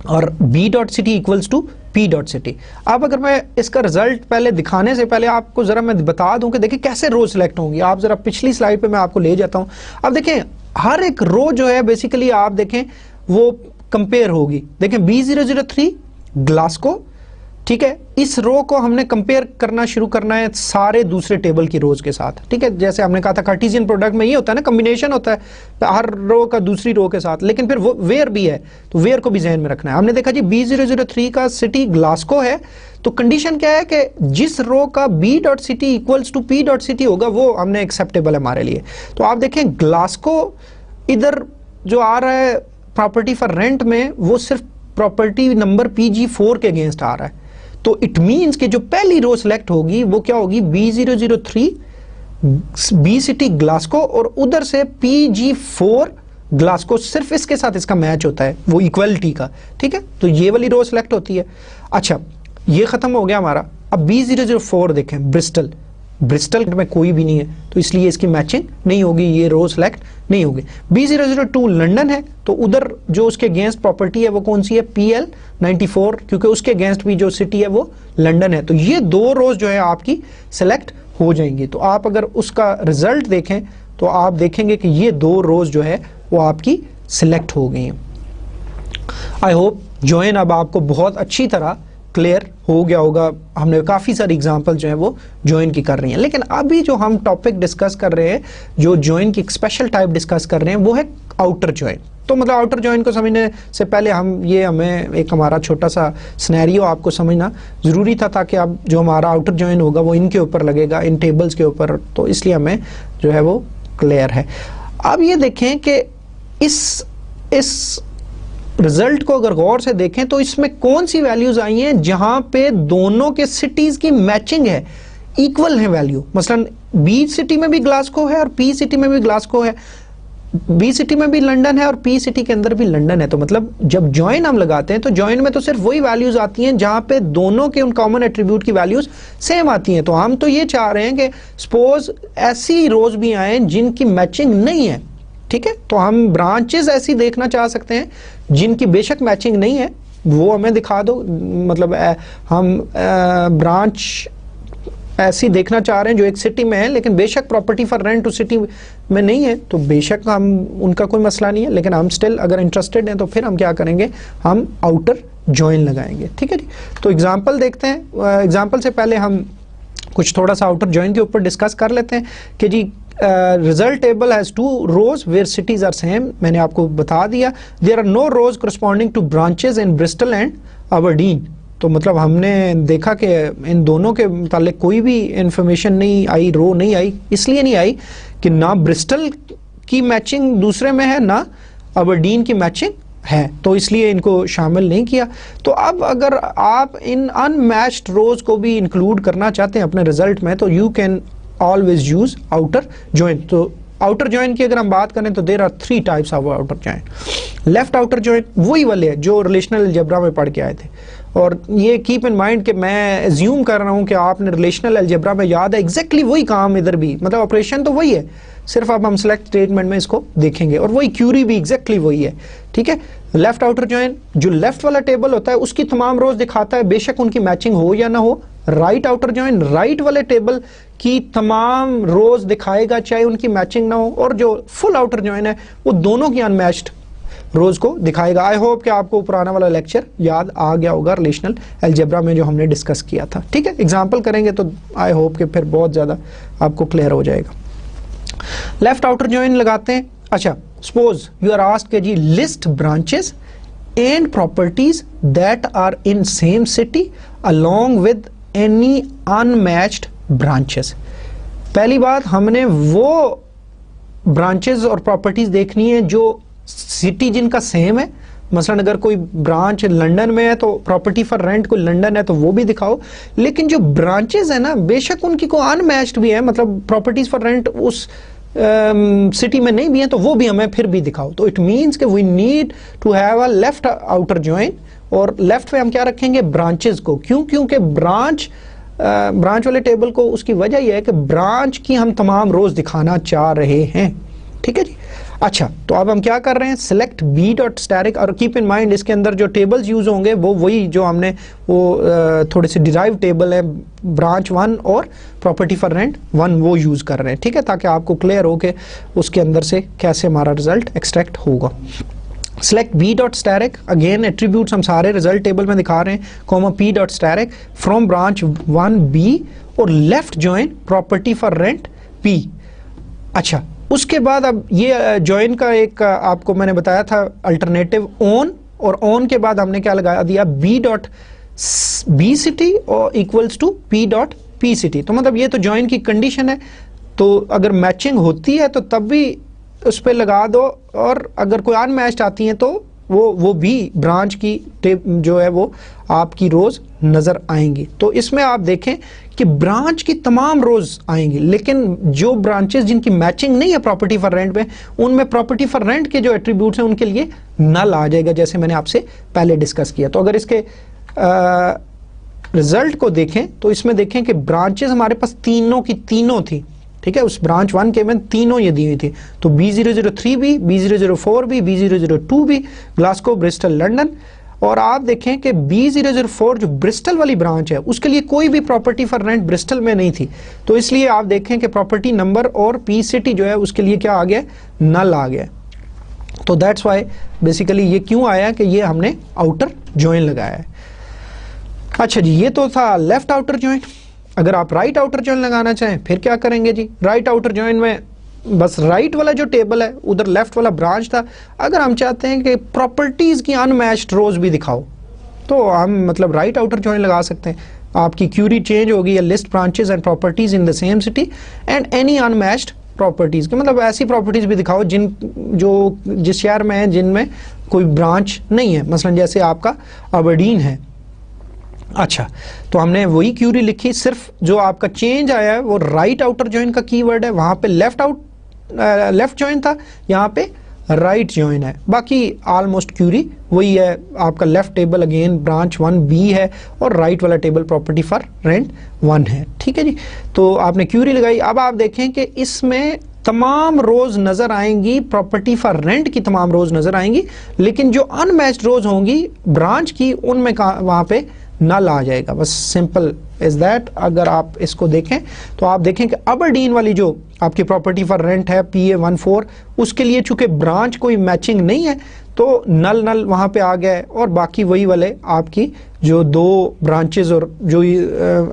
और b dot city equals to P dot city. अब अगर मैं इसका रिजल्ट पहले दिखाने से पहले आपको जरा मैं बता दूं कि देखिए कैसे रो सिलेक्ट होंगी। आप जरा पिछली स्लाइड पे मैं आपको ले जाता हूं। अब देखें हर एक रो जो है बेसिकली आप देखें वो कंपेयर होगी। देखें B003 ग्लासगो, ठीक है, इस रो को हमने कंपेयर करना शुरू करना है सारे दूसरे टेबल की रोज के साथ, ठीक है। जैसे हमने कहा था कार्टेशियन प्रोडक्ट में ये होता है ना, कॉम्बिनेशन होता है हर रो का दूसरी रो के साथ, लेकिन फिर वो वेयर भी है, तो वेयर को भी ध्यान में रखना है। हमने देखा जी B003 का सिटी ग्लासगो है, तो कंडीशन क्या है कि जिस रो का B dot city equals to P dot city होगा वो हमने एक्सेप्टेबल है हमारे लिए। तो आप देखें ग्लासगो इधर जो आ रहा है प्रॉपर्टी फॉर रेंट में वो सिर्फ प्रॉपर्टी नंबर PG4 के अगेंस्ट आ रहा है, तो इट मींस कि जो पहली रो सिलेक्ट होगी वो क्या होगी, B003 बी सिटी ग्लासको, और उधर से PG4 ग्लासको, सिर्फ इसके साथ इसका मैच होता है वो इक्वलिटी का, ठीक है। तो ये वाली रो सिलेक्ट होती है। अच्छा, ये खत्म हो गया हमारा। अब B004 देखें, ब्रिस्टल, ब्रिस्टल में कोई भी नहीं है तो इसलिए इसकी मैचिंग नहीं होगी, ये रो सिलेक्ट नहीं होगी। B002 लंदन है तो उधर जो उसके अगेंस्ट प्रॉपर्टी है वो कौन सी है, PL94, क्योंकि उसके अगेंस्ट भी जो सिटी है वो लंदन है। तो ये दो रोज जो है आपकी सिलेक्ट हो जाएंगी। तो आप अगर उसका रिजल्ट देखें तो आप देखेंगे कि ये दो रोज जो है वो आपकी सिलेक्ट हो गई हैं। आई होप जॉइन अब आपको बहुत अच्छी तरह क्लियर हो गया होगा। हमने काफ़ी सारी एग्जांपल जो है वो जॉइन की कर रही हैं, लेकिन अभी जो हम टॉपिक डिस्कस कर रहे हैं, जो जॉइन की एक स्पेशल टाइप डिस्कस कर रहे हैं, वो है आउटर जॉइन। तो मतलब आउटर जॉइन को समझने से पहले हमें एक हमारा छोटा सा सिनेरियो आपको समझना ज़रूरी था, ताकि अब जो हमारा आउटर जॉइन होगा वो इनके ऊपर लगेगा, इन टेबल्स के ऊपर, तो इसलिए हमें जो है वो क्लियर है। अब ये देखें कि इस रिजल्ट को अगर गौर से देखें तो इसमें कौन सी वैल्यूज आई हैं जहां पे दोनों के सिटीज की मैचिंग है, इक्वल है वैल्यू। मसलन बी सिटी में भी ग्लासको है और पी सिटी में भी ग्लासको है, बी सिटी में भी लंदन है और पी सिटी के अंदर भी लंदन है। तो मतलब जब जॉइन हम लगाते हैं तो जॉइन में तो सिर्फ वही वैल्यूज आती हैं जहां पे दोनों के उन कॉमन एट्रीब्यूट की वैल्यूज सेम आती हैं। तो हम तो ये चाह रहे हैं कि सपोज ऐसी रोज भी आए जिनकी मैचिंग नहीं है, ठीक है। तो हम ब्रांचेस ऐसी देखना चाह सकते हैं जिनकी बेशक मैचिंग नहीं है, वो हमें दिखा दो। मतलब हम ब्रांच ऐसी देखना चाह रहे हैं जो एक सिटी में है लेकिन बेशक प्रॉपर्टी फॉर रेंट उस सिटी में नहीं है, तो बेशक हम उनका कोई मसला नहीं है, लेकिन हम स्टिल अगर इंटरेस्टेड हैं तो फिर हम क्या करेंगे, हम आउटर जॉइन लगाएंगे, ठीक है जी। तो एग्जांपल देखते हैं। एग्जांपल से पहले हम कुछ थोड़ा सा आउटर जॉइन के ऊपर डिस्कस कर लेते हैं कि जी result table has 2 rows where cities are same. मैंने आपको बता दिया there are no rows corresponding to branches in Bristol and Aberdeen. तो मतलब हमने देखा कि इन दोनों के मुतालिक कोई भी इंफॉर्मेशन नहीं आई, रो नहीं आई। इसलिए नहीं आई कि ना ब्रिस्टल की मैचिंग दूसरे में है ना अबरडीन की मैचिंग है, तो इसलिए इनको शामिल नहीं किया। तो अब अगर आप इन अनमैच्ड रोज को भी इंक्लूड करना चाहते हैं अपने रिजल्ट में तो you can always use outer join. तो आउटर जॉइन की अगर हम बात करें तो there are 3 types of outer join. Left outer join वही वाले हैं जो रिलेशनल अलजेब्रा में पढ़ के आए थे, और ये कीप इन माइंड कि मैं एज्यूम कर रहा हूँ कि आपने रिलेशनल अलजेब्रा में याद है एग्जैक्टली वही काम इधर भी, मतलब ऑपरेशन तो वही है, सिर्फ अब हम सेलेक्ट स्टेटमेंट में इसको देखेंगे, और वही क्यूरी भी एग्जैक्टली वही है, ठीक है। लेफ्ट आउटर जॉइन जो लेफ्ट वाला टेबल होता है उसकी तमाम रोज दिखाता है बेशक उनकी मैचिंग हो या ना हो। राइट आउटर जॉइन राइट वाले टेबल की तमाम रोज दिखाएगा चाहे उनकी मैचिंग ना हो, और जो फुल आउटर जॉइन है वो दोनों की अनमैच्ड रोज को दिखाएगा। आई होप कि आपको पुराना वाला लेक्चर याद आ गया होगा रिलेशनल अलजेब्रा में जो हमने डिस्कस किया था, ठीक है। एग्जांपल करेंगे तो आई होप कि फिर बहुत ज़्यादा आपको क्लियर हो जाएगा। लेफ्ट आउटर जॉइन लगाते हैं। अच्छा, सपोज यू आर आस्क्ड कि जी list branches and properties that are in same city along with any unmatched branches. पहली बात, हमने वो ब्रांचेस और प्रॉपर्टीज देखनी है जो सिटी जिनका सेम है। मसलन अगर कोई ब्रांच लंदन में है तो प्रॉपर्टी फॉर रेंट को लंदन है तो वो भी दिखाओ, लेकिन जो ब्रांचेस है ना बेशक उनकी को अनमैच्ड भी है, मतलब प्रॉपर्टीज फॉर रेंट उस सिटी में नहीं भी है तो वो भी हमें फिर भी दिखाओ। तो इट मीन्स कि we need to have a left outer join, और लेफ्ट पे हम क्या रखेंगे, ब्रांचेस को। क्यों? क्योंकि ब्रांच वाले टेबल को उसकी वजह यह है कि ब्रांच की हम तमाम रोज दिखाना चाह रहे हैं, ठीक है जी। अच्छा, तो अब हम क्या कर रहे हैं, सिलेक्ट बी डॉट स्टैटिक, और कीप इन माइंड इसके अंदर जो टेबल्स यूज होंगे वो वही जो हमने वो थोड़े से डिराइव टेबल है, ब्रांच 1 और प्रॉपर्टी फॉर रेंट 1 वो यूज कर रहे हैं, ठीक है, ताकि आपको क्लियर हो कि उसके अंदर से कैसे हमारा रिजल्ट एक्सट्रैक्ट होगा। Select B dot static, again attributes हम सारे रिजल्ट टेबल में दिखा रहे हैं, comma P dot static from branch 1 B, और left join property for rent P. अच्छा, उसके बाद अब ये जॉइन का एक आपको मैंने बताया था अल्टरनेटिव ऑन, और ऑन के बाद हमने क्या लगा दिया, बी डॉट बी सिटी और equals to P dot p city. तो मतलब ये तो जॉइन की कंडीशन है, तो अगर मैचिंग होती है तो तब भी उस पर लगा दो, और अगर कोई अनमैच्ड आती हैं तो वो भी ब्रांच की जो है वो आपकी रोज नजर आएंगी। तो इसमें आप देखें कि ब्रांच की तमाम रोज आएंगी, लेकिन जो ब्रांचेस जिनकी मैचिंग नहीं है प्रॉपर्टी फॉर रेंट में, उनमें प्रॉपर्टी फॉर रेंट के जो एट्रीब्यूट्स हैं उनके लिए नल आ जाएगा, जैसे मैंने आपसे पहले डिस्कस किया। तो अगर इसके रिजल्ट को देखें तो इसमें देखें कि ब्रांचेस हमारे पास तीनों की तीनों थी, ठीक है, उस ब्रांच 1 के में तीनों ये दी हुई थी। तो B003 भी, B004 भी, B002 भी, ग्लासगो, ब्रिस्टल, लंदन। और आप देखें कि B004 जो ब्रिस्टल वाली ब्रांच है उसके लिए कोई भी प्रॉपर्टी फॉर रेंट ब्रिस्टल में नहीं थी, तो इसलिए आप देखें कि प्रॉपर्टी नंबर और P सिटी जो है उसके लिए क्या आ गया, नल आ गया। तो दैट्स वाई बेसिकली ये क्यों आया कि ये हमने आउटर जॉइन लगाया है। अच्छा जी, ये तो था लेफ्ट आउटर जॉइन। अगर आप राइट आउटर जॉइन लगाना चाहें फिर क्या करेंगे जी, राइट आउटर जॉइन में बस राइट वाला जो टेबल है उधर लेफ्ट वाला ब्रांच था। अगर हम चाहते हैं कि प्रॉपर्टीज की अनमैच्ड रोज भी दिखाओ तो हम मतलब राइट आउटर जॉइन लगा सकते हैं। आपकी क्यूरी चेंज होगी, list branches and properties in the same city and any unmatched properties के, मतलब ऐसी प्रॉपर्टीज भी दिखाओ जिस शहर में है जिनमें कोई ब्रांच नहीं है, मसलन जैसे आपका अबरडीन है। अच्छा, तो हमने वही क्यूरी लिखी, सिर्फ जो आपका चेंज आया है वो राइट आउटर जॉइन का कीवर्ड है। वहां पे लेफ्ट जॉइन था, यहाँ पे राइट जॉइन है। बाकी ऑलमोस्ट क्यूरी वही है, आपका left table again branch 1B है और राइट वाला टेबल प्रॉपर्टी फॉर रेंट 1 है। ठीक है जी, तो आपने क्यूरी लगाई। अब आप देखें कि इसमें तमाम रोज नजर आएंगी, प्रॉपर्टी फॉर रेंट की तमाम रोज नजर आएंगी, लेकिन जो अनमैच्ड रोज होंगी ब्रांच की उनमें वहां पे नल आ जाएगा। बस सिंपल इज दैट। अगर आप इसको देखें तो आप देखें कि अबरडीन वाली जो आपकी प्रॉपर्टी फॉर रेंट है PA14, उसके लिए चूंकि ब्रांच कोई मैचिंग नहीं है तो नल वहां पे आ गया है, और बाकी वही वाले आपकी जो दो ब्रांचेस और जो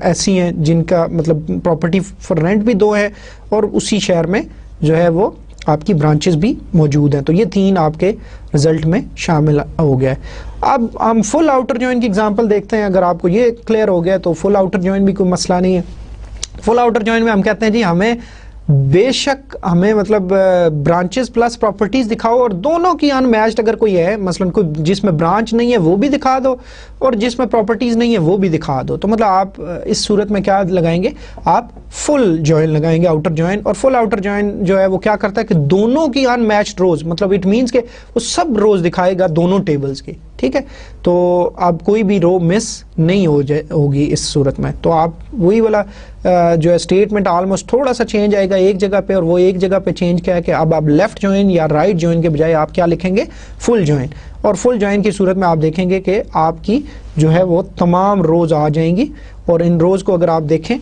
ऐसी हैं जिनका मतलब प्रॉपर्टी फॉर रेंट भी 2 है और उसी शहर में जो है वो आपकी ब्रांचेस भी मौजूद हैं। तो ये 3 आपके रिजल्ट में शामिल हो गया है। अब हम फुल आउटर जॉइन की एग्जांपल देखते हैं। अगर आपको ये क्लियर हो गया तो फुल आउटर जॉइन भी कोई मसला नहीं है। फुल आउटर जॉइन में हम कहते हैं जी हमें बेशक हमें मतलब ब्रांचेस प्लस प्रॉपर्टीज दिखाओ और दोनों की अनमैच्ड अगर कोई है, मसलन कोई जिसमें ब्रांच नहीं है वो भी दिखा दो और जिसमें प्रॉपर्टीज नहीं है वो भी दिखा दो। तो मतलब आप इस सूरत में क्या लगाएंगे, आप फुल जॉइन लगाएंगे, आउटर जॉइन। और फुल आउटर जॉइन जो है वो क्या करता है कि दोनों की अनमैच्ड रोज, मतलब इट मींस के वो सब रोज दिखाएगा दोनों टेबल्स की। ठीक है, तो अब कोई भी रो मिस नहीं होगी इस सूरत में। तो आप वही वाला जो है स्टेटमेंट ऑलमोस्ट थोड़ा सा चेंज आएगा एक जगह पे, और वो एक जगह पे चेंज क्या है कि अब आप लेफ्ट जॉइन या राइट जॉइन के बजाय आप क्या लिखेंगे, फुल जॉइन। और फुल जॉइन की सूरत में आप देखेंगे कि आपकी जो है वो तमाम रोज आ जाएंगी, और इन रोज को अगर आप देखें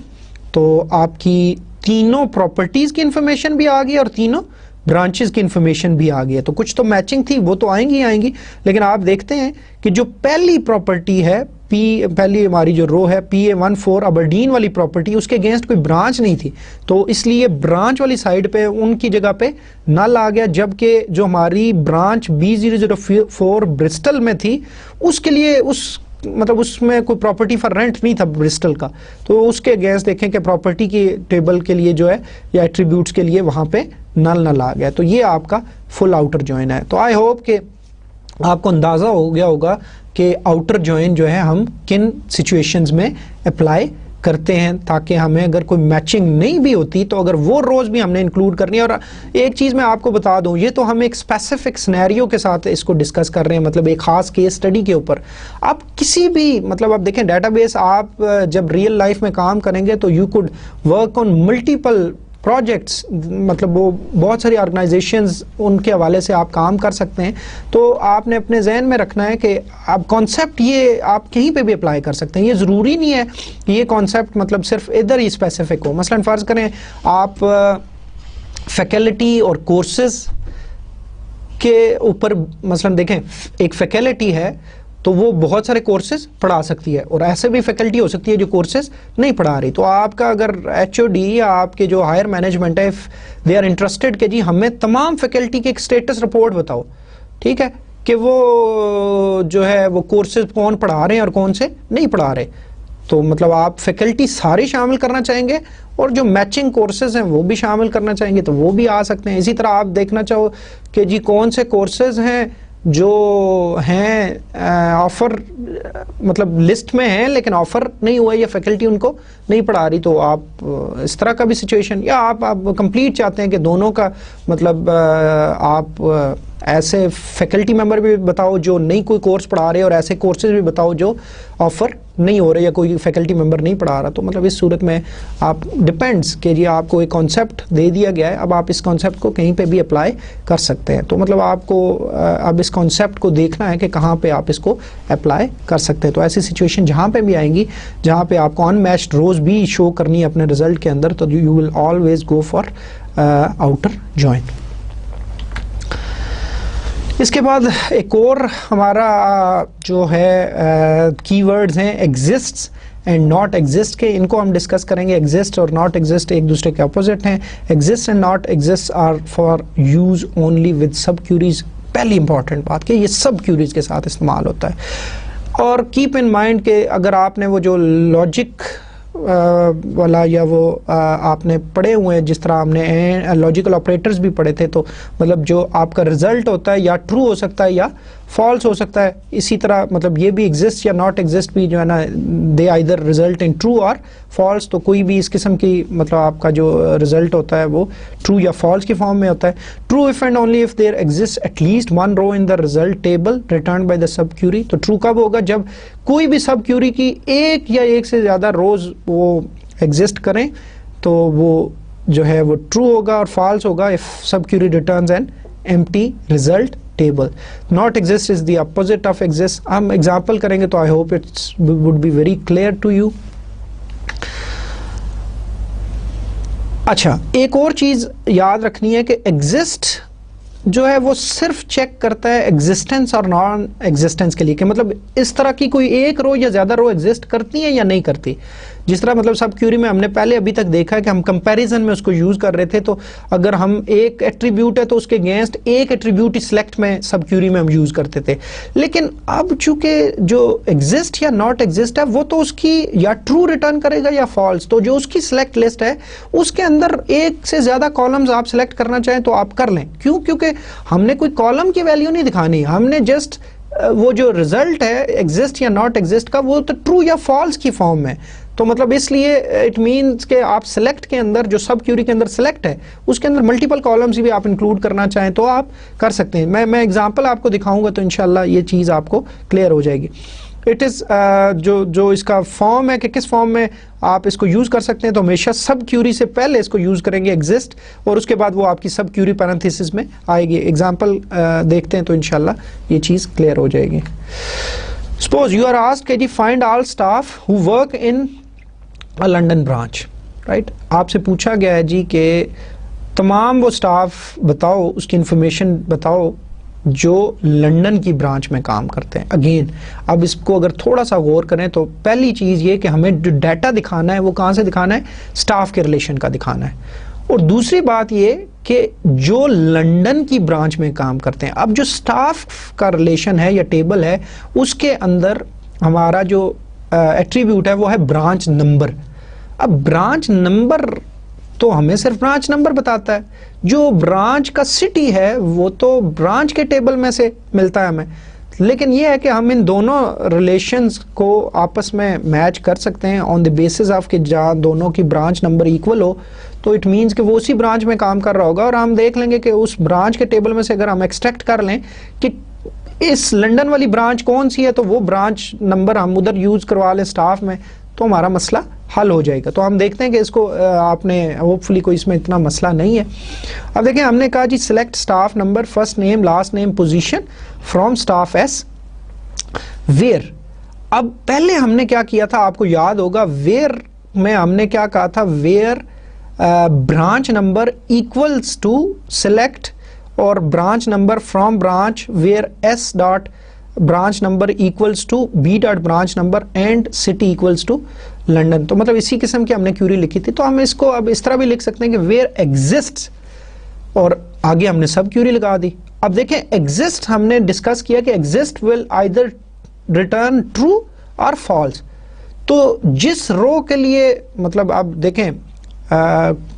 तो आपकी तीनों प्रॉपर्टीज की इंफॉर्मेशन भी आ गई और तीनों ब्रांचेस की इंफॉर्मेशन भी आ गई है। तो कुछ तो मैचिंग थी वो तो आएंगी ही आएंगी, लेकिन आप देखते हैं कि जो पहली प्रॉपर्टी है पहली हमारी जो रो है PA14 अबरडीन वाली प्रॉपर्टी, उसके अगेंस्ट कोई ब्रांच नहीं थी, तो इसलिए ब्रांच वाली साइड पे उनकी जगह पे नल आ गया। जबकि जो हमारी ब्रांच B004 ब्रिस्टल में थी उसके लिए मतलब उसमें कोई प्रॉपर्टी फॉर रेंट नहीं था ब्रिस्टल का, तो उसके अगेंस्ट देखें कि प्रॉपर्टी की टेबल के लिए जो है या एट्रीब्यूट्स के लिए वहां पे नल आ गया। तो ये आपका फुल आउटर जॉइन है। तो आई होप कि आपको अंदाजा हो गया होगा कि आउटर जॉइन जो है हम किन सिचुएशंस में अप्लाई करते हैं, ताकि हमें अगर कोई मैचिंग नहीं भी होती तो अगर वो रोज भी हमने इंक्लूड करनी है। और एक चीज मैं आपको बता दूं, ये तो हम एक स्पेसिफिक सिनेरियो के साथ इसको डिस्कस कर रहे हैं, मतलब एक खास केस स्टडी के ऊपर। आप किसी भी मतलब आप देखें डेटाबेस, आप जब रियल लाइफ में काम करेंगे तो you could work on multiple projects, मतलब वो बहुत सारी ऑर्गेनाइजेशंस उनके हवाले से आप काम कर सकते हैं। तो आपने अपने जहन में रखना है कि आप कॉन्सेप्ट ये आप कहीं पे भी अप्लाई कर सकते हैं। ये ज़रूरी नहीं है कि ये कॉन्सेप्ट मतलब सिर्फ इधर ही स्पेसिफिक हो। मसलन फ़र्ज़ करें आप फैकल्टी और कोर्सेज के ऊपर मसलन देखें, एक फैकल्टी है तो वो बहुत सारे कोर्सेज पढ़ा सकती है, और ऐसे भी फैकल्टी हो सकती है जो कोर्सेज नहीं पढ़ा रही। तो आपका अगर HOD या आपके जो हायर मैनेजमेंट है, दे आर इंटरेस्टेड कि जी हमें तमाम फैकल्टी के एक स्टेटस रिपोर्ट बताओ, ठीक है, कि वो जो है वो कोर्सेज कौन पढ़ा रहे हैं और कौन से नहीं पढ़ा रहे, तो मतलब आप फैकल्टी सारी शामिल करना चाहेंगे और जो मैचिंग कोर्सेज हैं वो भी शामिल करना चाहेंगे तो वो भी आ सकते हैं। इसी तरह आप देखना चाहो कि जी कौन से कोर्सेज हैं जो हैं ऑफर मतलब लिस्ट में हैं लेकिन ऑफर नहीं हुआ या फैकल्टी उनको नहीं पढ़ा रही, तो आप इस तरह का भी सिचुएशन, या आप कंप्लीट चाहते हैं कि दोनों का मतलब आप ऐसे फैकल्टी मेंबर भी बताओ जो नहीं कोई कोर्स पढ़ा रहे और ऐसे कोर्सेज भी बताओ जो ऑफर नहीं हो रहे या कोई फैकल्टी मेंबर नहीं पढ़ा रहा। तो मतलब इस सूरत में आप डिपेंड्स कि जी आपको एक कॉन्सेप्ट दे दिया गया है, अब आप इस कॉन्सेप्ट को कहीं पे भी अप्लाई कर सकते हैं। तो मतलब आपको अब इस कॉन्सेप्ट को देखना है कि कहाँ पे आप इसको अप्लाई कर सकते हैं। तो ऐसी सिचुएशन जहाँ पे भी आएंगी जहाँ पे आपको अनमैच्ड रोज भी शो करनी है अपने रिजल्ट के अंदर, तो you will always go for outer join. इसके बाद एक और हमारा जो है कीवर्ड्स हैं एग्जिस्ट्स एंड नॉट एग्जिस्ट के, इनको हम डिस्कस करेंगे। एग्जिस्ट और नॉट एग्जिस्ट एक दूसरे के अपोजिट हैं। Exist and not exist are for use only with subqueries. पहली इंपॉर्टेंट बात कि ये सब क्यूरीज के साथ इस्तेमाल होता है। और कीप इन माइंड कि अगर आपने वो जो लॉजिक वाला या वो आपने पढ़े हुए हैं, जिस तरह हमने लॉजिकल ऑपरेटर्स भी पढ़े थे, तो मतलब जो आपका रिजल्ट होता है या ट्रू हो सकता है या फॉल्स हो सकता है। इसी तरह मतलब ये भी एग्जिस्ट या नॉट एग्जिस्ट भी जो है ना, दे आइदर रिजल्ट इन ट्रू और फॉल्स। तो कोई भी इस किस्म की मतलब आपका जो रिजल्ट होता है वो ट्रू या फॉल्स की फॉर्म में होता है। True if and only if there exist at least one row in the result table return by the subquery. तो ट्रू कब होगा? जब कोई भी सब क्यूरी की एक या एक से ज़्यादा रोज वो एग्जिस्ट करें तो वो जो है वो ट्रू होगा, और फॉल्स होगा if subquery returns an empty result table. Not exist is the opposite of exist. हम एग्जांपल करेंगे तो I hope it's would be very clear to you. अच्छा, एक और चीज याद रखनी है कि एग्जिस्ट जो है वो सिर्फ चेक करता है एग्जिस्टेंस और नॉन एग्जिस्टेंस के लिए, कि मतलब इस तरह की कोई एक रो या ज्यादा रो एग्जिस्ट करती है या नहीं करती। जिस तरह मतलब सब क्यूरी में हमने पहले अभी तक देखा है कि हम कंपैरिजन में उसको यूज कर रहे थे, तो अगर हम एक एट्रीब्यूट है तो उसके अगेंस्ट एक एट्रीब्यूट सिलेक्ट में सब क्यूरी में हम यूज करते थे। लेकिन अब चूंकि जो एग्जिस्ट या नॉट एग्जिस्ट है वो तो उसकी या ट्रू रिटर्न करेगा या फॉल्स। तो जो उसकी सिलेक्ट लिस्ट है उसके अंदर एक से ज्यादा कॉलम्स आप सिलेक्ट करना चाहें तो आप कर लें। क्यों? क्योंकि हमने कोई कॉलम की वैल्यू नहीं दिखानी, हमने जस्ट वो जो रिजल्ट है एग्जिस्ट या नॉट एग्जिस्ट का वो तो ट्रू या फॉल्स की फॉर्म में। तो मतलब इसलिए इट मीन्स के आप सिलेक्ट के अंदर जो सब क्यूरी के अंदर सिलेक्ट है उसके अंदर मल्टीपल कॉलम्स भी आप इंक्लूड करना चाहें तो आप कर सकते हैं। मैं एग्जांपल आपको दिखाऊंगा तो इंशाल्लाह ये चीज़ आपको क्लियर हो जाएगी। इट इज़ जो इसका फॉर्म है कि किस फॉर्म में आप इसको यूज़ कर सकते हैं, तो हमेशा सब क्यूरी से पहले इसको यूज़ करेंगे एग्जिस्ट, और उसके बाद वो आपकी सब क्यूरी पैरेंथेसिस में आएगी। एग्जांपल देखते हैं तो इंशाल्लाह ये चीज़ क्लियर हो जाएगी। सपोज यू आर आस्क्ड कि जी find all staff who work in a London branch, right. आपसे पूछा गया है जी कि तमाम वो स्टाफ बताओ, उसकी इंफॉर्मेशन बताओ जो लंदन की ब्रांच में काम करते हैं। अगेन अब इसको अगर थोड़ा सा गौर करें तो पहली चीज़ ये कि हमें जो डाटा दिखाना है वो कहाँ से दिखाना है? स्टाफ के रिलेशन का दिखाना है। और दूसरी बात ये कि जो लंदन की ब्रांच में काम करते हैं, अब जो स्टाफ का रिलेशन है या टेबल है उसके अंदर हमारा जो एट्रीब्यूट है वो है ब्रांच नंबर। अब ब्रांच नंबर तो हमें सिर्फ ब्रांच नंबर बताता है, जो ब्रांच का सिटी है वो तो ब्रांच के टेबल में से मिलता है हमें। लेकिन ये है कि हम इन दोनों रिलेशंस को आपस में मैच कर सकते हैं ऑन द बेसिस ऑफ कि जहाँ दोनों की ब्रांच नंबर इक्वल हो, तो इट मीन्स कि वो उसी ब्रांच में काम कर रहा होगा। और हम देख लेंगे कि उस ब्रांच के टेबल में से अगर हम एक्सट्रैक्ट कर लें कि इस लंदन वाली ब्रांच कौन सी है, तो वो ब्रांच नंबर हम उधर यूज करवा लें स्टाफ में, तो हमारा मसला हल हो जाएगा। तो हम देखते हैं कि इसको आपने होपफुली कोई इसमें इतना मसला नहीं है। अब देखें, हमने कहा जी select staff number first name last name position from staff S where. अब पहले हमने क्या किया था आपको याद होगा, वेयर में हमने क्या कहा था? Where branch number equals to select और branch number from branch where S dot branch number equals to B dot branch number and city equals to London. तो मतलब इसी किस्म की हमने क्यूरी लिखी थी। तो हम इसको अब इस तरह भी लिख सकते हैं कि वेयर एग्जिस्ट और आगे हमने सब क्यूरी लगा दी। अब देखें, एग्जिस्ट हमने डिस्कस किया कि exist will either return true और फॉल्स। तो जिस रो के लिए मतलब आप देखें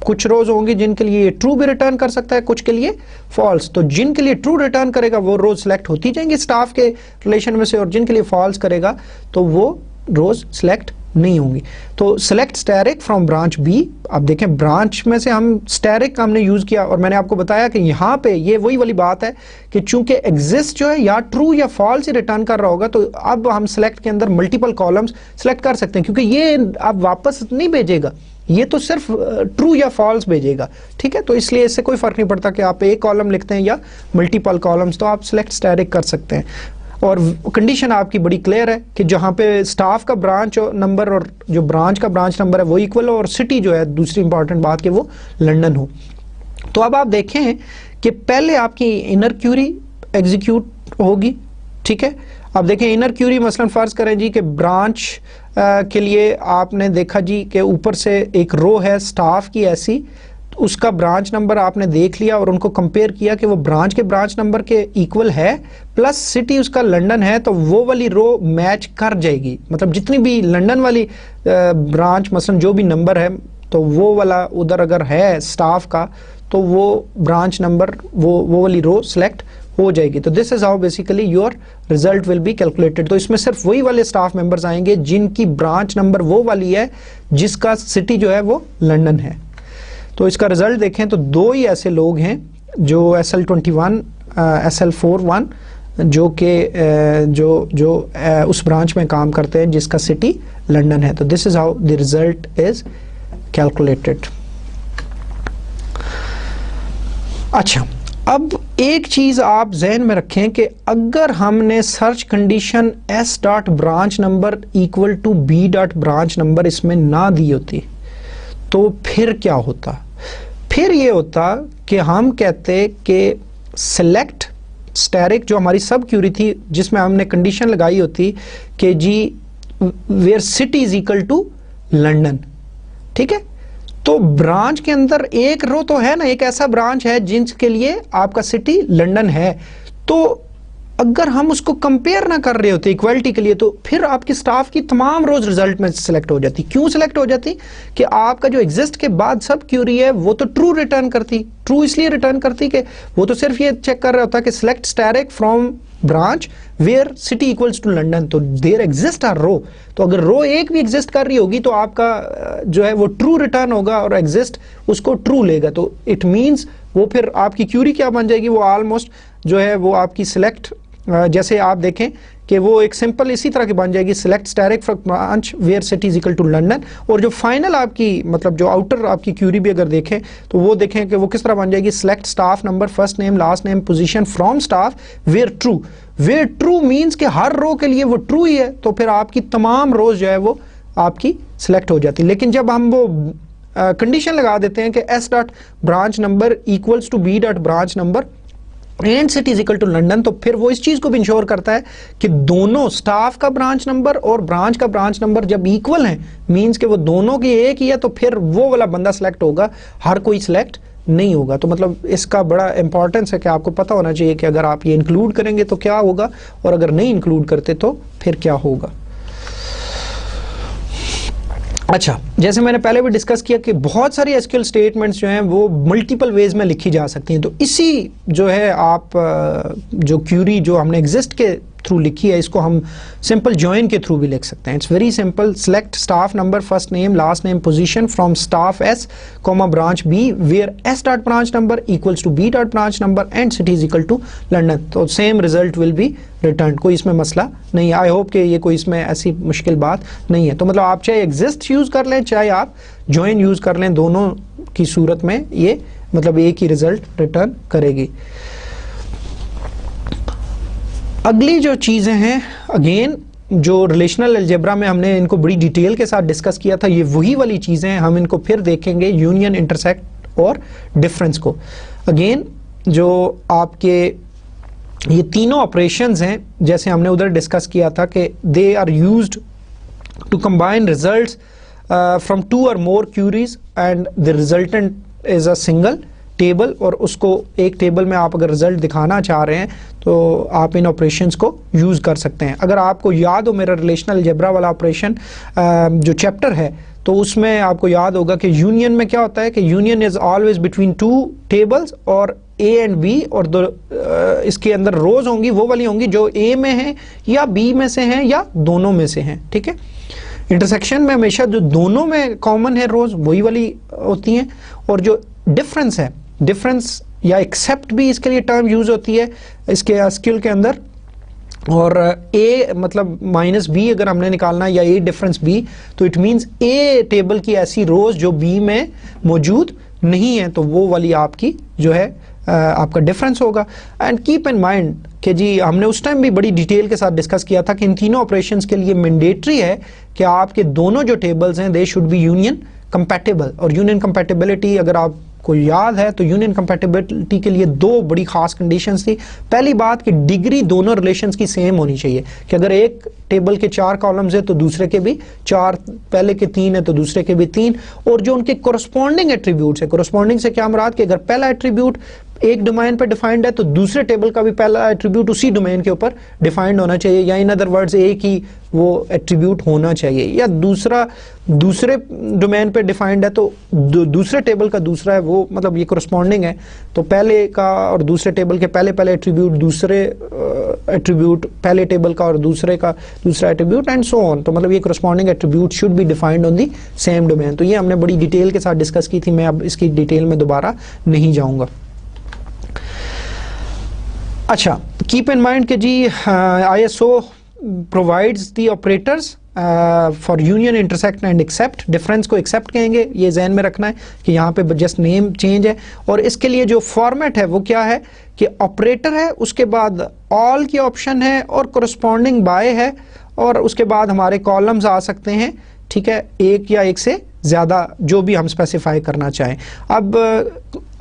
कुछ रोज होंगी जिनके लिए ट्रू भी रिटर्न कर सकता है, कुछ के लिए फॉल्स, तो जिनके लिए ट्रू रिटर्न करेगा वो रोज सिलेक्ट होती जाएंगी स्टाफ के रिलेशन में से, और जिनके लिए फॉल्स करेगा तो वो रोज सिलेक्ट नहीं होंगी। तो select asterisk from branch b, आप देखें ब्रांच में से हम स्टैरिक हमने यूज किया, और मैंने आपको बताया कि यहाँ पे ये वही वाली बात है कि चूंकि एग्जिस्ट जो है या ट्रू या फॉल्स ही रिटर्न कर रहा होगा, तो अब हम सिलेक्ट के अंदर मल्टीपल कॉलम्स सिलेक्ट कर सकते हैं, क्योंकि ये अब वापस नहीं भेजेगा, ये तो सिर्फ ट्रू या फॉल्स भेजेगा, ठीक है। तो इसलिए इससे कोई फर्क नहीं पड़ता कि आप एक कॉलम लिखते हैं या मल्टीपल कॉलम्स, तो आप सिलेक्ट स्टैरिक कर सकते हैं। और कंडीशन आपकी बड़ी क्लियर है कि जहां पे स्टाफ का ब्रांच नंबर और जो ब्रांच का ब्रांच नंबर है वो इक्वल हो, और सिटी जो है दूसरी इंपॉर्टेंट बात कि वो लंदन हो। तो अब आप देखें कि पहले आपकी इनर क्यूरी एग्जीक्यूट होगी, ठीक है। अब देखें इनर क्यूरी मसलन फर्ज करें जी कि ब्रांच के लिए आपने देखा जी कि ऊपर से एक रो है स्टाफ की ऐसी, उसका ब्रांच नंबर आपने देख लिया और उनको कंपेयर किया कि वो ब्रांच के ब्रांच नंबर के इक्वल है, प्लस सिटी उसका लंदन है, तो वो वाली रो मैच कर जाएगी। मतलब जितनी भी लंदन वाली ब्रांच मसलन जो भी नंबर है, तो वो वाला उधर अगर है स्टाफ का, तो वो ब्रांच नंबर वो वाली रो सिलेक्ट हो जाएगी। तो this is how basically your result will be calculated. तो इसमें सिर्फ वही वाले स्टाफ मेंबर्स आएंगे जिनकी ब्रांच नंबर वो वाली है जिसका सिटी जो है वो लंदन है। तो इसका रिजल्ट देखें तो दो ही ऐसे लोग हैं जो SL21 SL41 जो कि जो उस ब्रांच में काम करते हैं जिसका सिटी लंदन है। तो this is how the result is calculated. अच्छा, अब एक चीज आप जहन में रखें कि अगर हमने search condition S dot branch number equal to B dot branch number इसमें ना दी होती तो फिर क्या होता? फिर ये होता कि हम कहते कि सिलेक्ट स्टैरिक जो हमारी सब क्यूरी थी जिसमें हमने कंडीशन लगाई होती कि जी where city is equal to London, ठीक है। तो ब्रांच के अंदर एक रो तो है ना, एक ऐसा ब्रांच है जिसके लिए आपका सिटी लंदन है, तो अगर हम उसको कंपेयर ना कर रहे होते इक्वालिटी के लिए, तो फिर आपकी स्टाफ की तमाम रोज रिजल्ट में सिलेक्ट हो जाती। क्यों सिलेक्ट हो जाती? कि आपका जो एग्जिस्ट के बाद सब क्यूरी है वो तो ट्रू रिटर्न करती। ट्रू इसलिए रिटर्न करती कि वो तो सिर्फ ये चेक कर रहा होता कि select asterisk from branch where city equals to London, तो देयर एग्जिस्ट आर रो। तो अगर रो एक भी एग्जिस्ट कर रही होगी तो आपका जो है वो ट्रू रिटर्न होगा और एग्जिस्ट उसको ट्रू लेगा। तो इट मींस वो फिर आपकी क्यूरी क्या बन जाएगी, वो ऑलमोस्ट जो है वो आपकी सिलेक्ट जैसे आप देखें कि वो एक सिंपल इसी तरह की बन जाएगी, select asterisk from branch where city is equal to London. और जो फाइनल आपकी मतलब जो आउटर आपकी क्यूरी भी अगर देखें तो वो देखें कि वो किस तरह बन जाएगी, select staff number first name last name position from staff where true. Where true means कि हर रो के लिए वो ट्रू ही है, तो फिर आपकी तमाम रोज जो है वो आपकी सिलेक्ट हो जाती है। लेकिन जब हम वो कंडीशन लगा देते हैं कि S dot branch number equals to B dot branch number and city is equal to London, तो फिर वो इस चीज को भी इंश्योर करता है कि दोनों स्टाफ का ब्रांच नंबर और ब्रांच का ब्रांच नंबर जब इक्वल हैं, मींस कि वो दोनों की एक ही है, तो फिर वो वाला बंदा सिलेक्ट होगा, हर कोई सिलेक्ट नहीं होगा। तो मतलब इसका बड़ा इंपॉर्टेंस है कि आपको पता होना चाहिए कि अगर आप ये इंक्लूड करेंगे तो क्या होगा और अगर नहीं इंक्लूड करते तो फिर क्या होगा। अच्छा, जैसे मैंने पहले भी डिस्कस किया कि बहुत सारी एसक्यूएल स्टेटमेंट्स जो हैं वो मल्टीपल वेज में लिखी जा सकती हैं। तो इसी जो है आप जो क्यूरी जो हमने एग्जिस्ट के थ्रू लिखी है इसको हम सिंपल जॉइन के थ्रू भी लिख सकते हैं। It's very simple, select staff number first name last name position from staff S comma branch B where S dot branch number equals to B dot branch number and city is equal to London. तो same result will be return, कोई इसमें मसला नहीं है। I hope कि ये कोई इसमें ऐसी मुश्किल बात नहीं है। तो मतलब आप चाहे एग्जिस्ट यूज कर लें चाहे आप जॉइन यूज कर लें, दोनों की सूरत में ये मतलब एक ही रिजल्ट रिटर्न करेगी। अगली जो चीजें हैं अगेन जो रिलेशनल अलजेब्रा में हमने इनको बड़ी डिटेल के साथ डिस्कस किया था, ये वही वाली चीजें हैं, हम इनको फिर देखेंगे यूनियन, इंटरसेक्ट और डिफरेंस को। अगेन जो आपके ये तीनों ऑपरेशंस हैं जैसे हमने उधर डिस्कस किया था कि they are used to combine results from two और more queries and the resultant is a single table और उसको एक टेबल में आप अगर रिजल्ट दिखाना चाह रहे हैं तो आप इन ऑपरेशंस को यूज़ कर सकते हैं। अगर आपको याद हो मेरा रिलेशनल अलजेब्रा वाला ऑपरेशन जो चैप्टर है, तो उसमें आपको याद होगा कि यूनियन में क्या होता है कि union is always between two tables और ए एंड बी, और इसके अंदर रोज होंगी वो वाली होंगी जो ए में है या बी में से हैं या दोनों में से हैं, ठीक है। इंटरसेक्शन में हमेशा जो दोनों में कॉमन है रोज वही वाली होती हैं, और जो डिफरेंस है, डिफरेंस या एक्सेप्ट भी इसके लिए टर्म यूज होती है इसके एसक्यूएल के अंदर, और ए मतलब माइनस बी अगर हमने निकालना है या ए डिफरेंस बी, तो इट मींस ए टेबल की ऐसी रोज जो बी में मौजूद नहीं है, तो वो वाली आपकी जो है आपका डिफरेंस होगा। एंड कीप इन माइंड कि जी हमने उस टाइम भी बड़ी डिटेल के साथ डिस्कस किया था कि इन तीनों ऑपरेशंस के लिए मैंडेटरी है कि आपके दोनों जो टेबल्स हैं they should be union compatible. और यूनियन कंपैटिबिलिटी अगर आपको याद है तो यूनियन कंपैटिबिलिटी के लिए दो बड़ी खास कंडीशंस थी। पहली बात कि डिग्री दोनों रिलेशंस की सेम होनी चाहिए, कि अगर एक टेबल के 4 कॉलम्स है तो दूसरे के भी 4, पहले के 3 है तो दूसरे के भी 3, और जो उनके कोरस्पॉन्डिंग एट्रीब्यूट्स है, कोरस्पॉन्डिंग से क्या मुराद कि अगर पहला एट्रीब्यूट एक डोमेन पर डिफाइंड है तो दूसरे टेबल का भी पहला एट्रीब्यूट उसी डोमेन के ऊपर डिफाइंड होना चाहिए, या इन अदर वर्ड्स एक ही वो एट्रीब्यूट होना चाहिए, या दूसरे डोमेन पे डिफाइंड है तो दूसरे टेबल का दूसरा है वो, मतलब ये कोरस्पॉन्डिंग है, तो पहले का और दूसरे टेबल के पहले एट्रीब्यूट दूसरे एट्रीब्यूट पहले टेबल का और दूसरे का दूसरा एट्रीब्यूट एंड सो ऑन। तो मतलब ये corresponding attribute should be defined on the same domain. तो ये हमने बड़ी डिटेल के साथ डिस्कस की थी, मैं अब इसकी डिटेल में दोबारा नहीं जाऊंगा। अच्छा, कीप इन माइंड कि जी ISO provides the operators for union, intersect and except. Difference को एक्सेप्ट कहेंगे, ये जहन में रखना है कि यहाँ पे जस्ट नेम चेंज है, और इसके लिए जो फॉर्मेट है वो क्या है कि ऑपरेटर है, उसके बाद ऑल की ऑप्शन है और कोरस्पॉन्डिंग बाय है, और उसके बाद हमारे कॉलम्स आ सकते हैं, ठीक है, एक या एक से ज़्यादा जो भी हम स्पेसिफाई करना चाहें। अब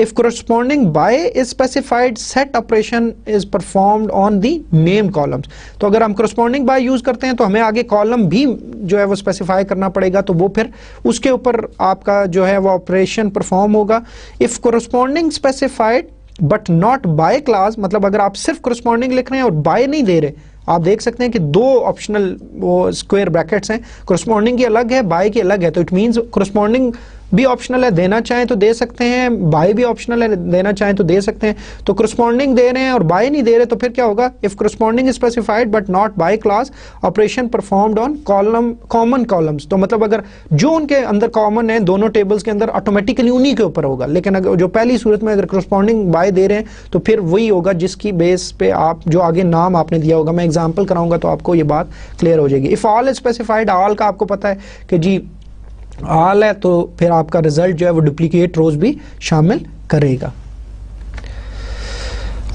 if corresponding by is specified set operation is performed on the name columns. तो अगर हम कोरस्पॉन्डिंग बाय यूज करते हैं तो हमें आगे कॉलम भी जो है वो स्पेसिफाई करना पड़ेगा, तो वो फिर उसके ऊपर आपका जो है वो ऑपरेशन परफॉर्म होगा। If corresponding specified but not by clause, मतलब अगर आप सिर्फ कोरस्पॉन्डिंग लिख रहे हैं और बाय नहीं दे रहे, आप देख सकते हैं कि दो ऑप्शनल वो स्क्वायर ब्रैकेट्स हैं, कोरस्पॉन्डिंग की अलग है, बाय की अलग है, तो इट मींस कोरस्पॉन्डिंग भी ऑप्शनल है, देना चाहें तो दे सकते हैं, बाय भी ऑप्शनल है, देना चाहें तो दे सकते हैं। तो कोरस्पॉन्डिंग दे रहे हैं और बाय नहीं दे रहे, तो फिर क्या होगा, if corresponding is specified but not by clause, operation performed on common columns. तो मतलब अगर जो उनके अंदर कॉमन है दोनों टेबल्स के अंदर, ऑटोमेटिकली उन्हीं के ऊपर होगा। लेकिन अगर जो पहली सूरत में अगर कोरस्पॉन्डिंग बाय दे रहे हैं तो फिर वही होगा जिसकी बेस पे आप जो आगे नाम आपने दिया होगा। मैं एग्जाम्पल कराऊंगा तो आपको ये बात क्लियर हो जाएगी। If all is specified, all का आपको पता है कि जी ऑल है, तो फिर आपका रिजल्ट जो है वो डुप्लीकेट रोज भी शामिल करेगा।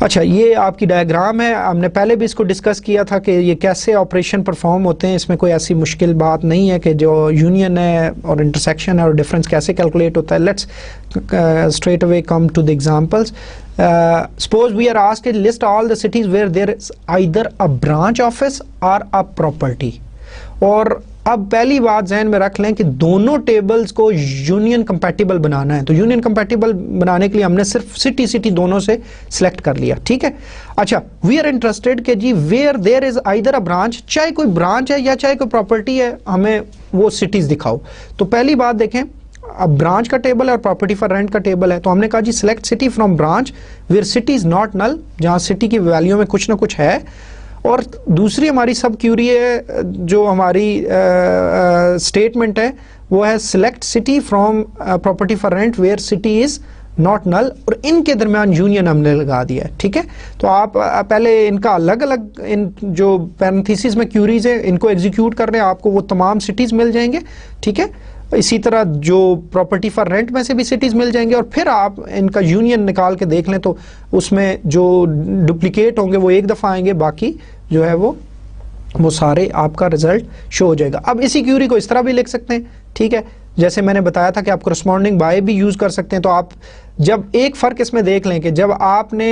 अच्छा, ये आपकी डायग्राम है, हमने पहले भी इसको डिस्कस किया था कि ये कैसे ऑपरेशन परफॉर्म होते हैं। इसमें कोई ऐसी मुश्किल बात नहीं है कि जो यूनियन है और इंटरसेक्शन है और डिफरेंस कैसे कैलकुलेट होता है। Let's straight away come to the examples. Suppose we are asked list all the cities where there is either a branch office और अ प्रॉपर्टी। और अब पहली बात जहन में रख लें कि दोनों टेबल्स को यूनियन कंपैटिबल बनाना है, तो यूनियन कंपैटिबल बनाने के लिए हमने सिर्फ सिटी दोनों से सिलेक्ट कर लिया, ठीक है। अच्छा, वी आर इंटरेस्टेड कि जी where there is either a branch, चाहे कोई ब्रांच है या चाहे कोई प्रॉपर्टी है, हमें वो सिटीज दिखाओ। तो पहली बात देखें, अब ब्रांच का टेबल है और प्रॉपर्टी फॉर रेंट का टेबल है, तो हमने कहा जी select city from branch where city is not null, जहां सिटी की वैल्यू में कुछ ना कुछ है। और दूसरी हमारी सब क्यूरी है, जो हमारी स्टेटमेंट है वो है select city from property for rent where city is not null, और इनके दरमियान यूनियन हमने लगा दिया है, ठीक है। तो आप पहले इनका अलग अलग इन जो पैरेंथेसिस में क्यूरीज है इनको एग्जीक्यूट कर रहे हैं, आपको वो तमाम सिटीज मिल जाएंगे, ठीक है। इसी तरह जो प्रॉपर्टी फॉर रेंट में से भी सिटीज मिल जाएंगे, और फिर आप इनका यूनियन निकाल के देख लें तो उसमें जो डुप्लीकेट होंगे वो एक दफ़ा आएंगे, बाकी जो है वो सारे आपका रिजल्ट शो हो जाएगा। अब इसी क्यूरी को इस तरह भी लिख सकते हैं, ठीक है, जैसे मैंने बताया था कि आप कोरस्पॉन्डिंग बाय भी यूज़ कर सकते हैं। तो आप जब एक फ़र्क इसमें देख लें कि जब आपने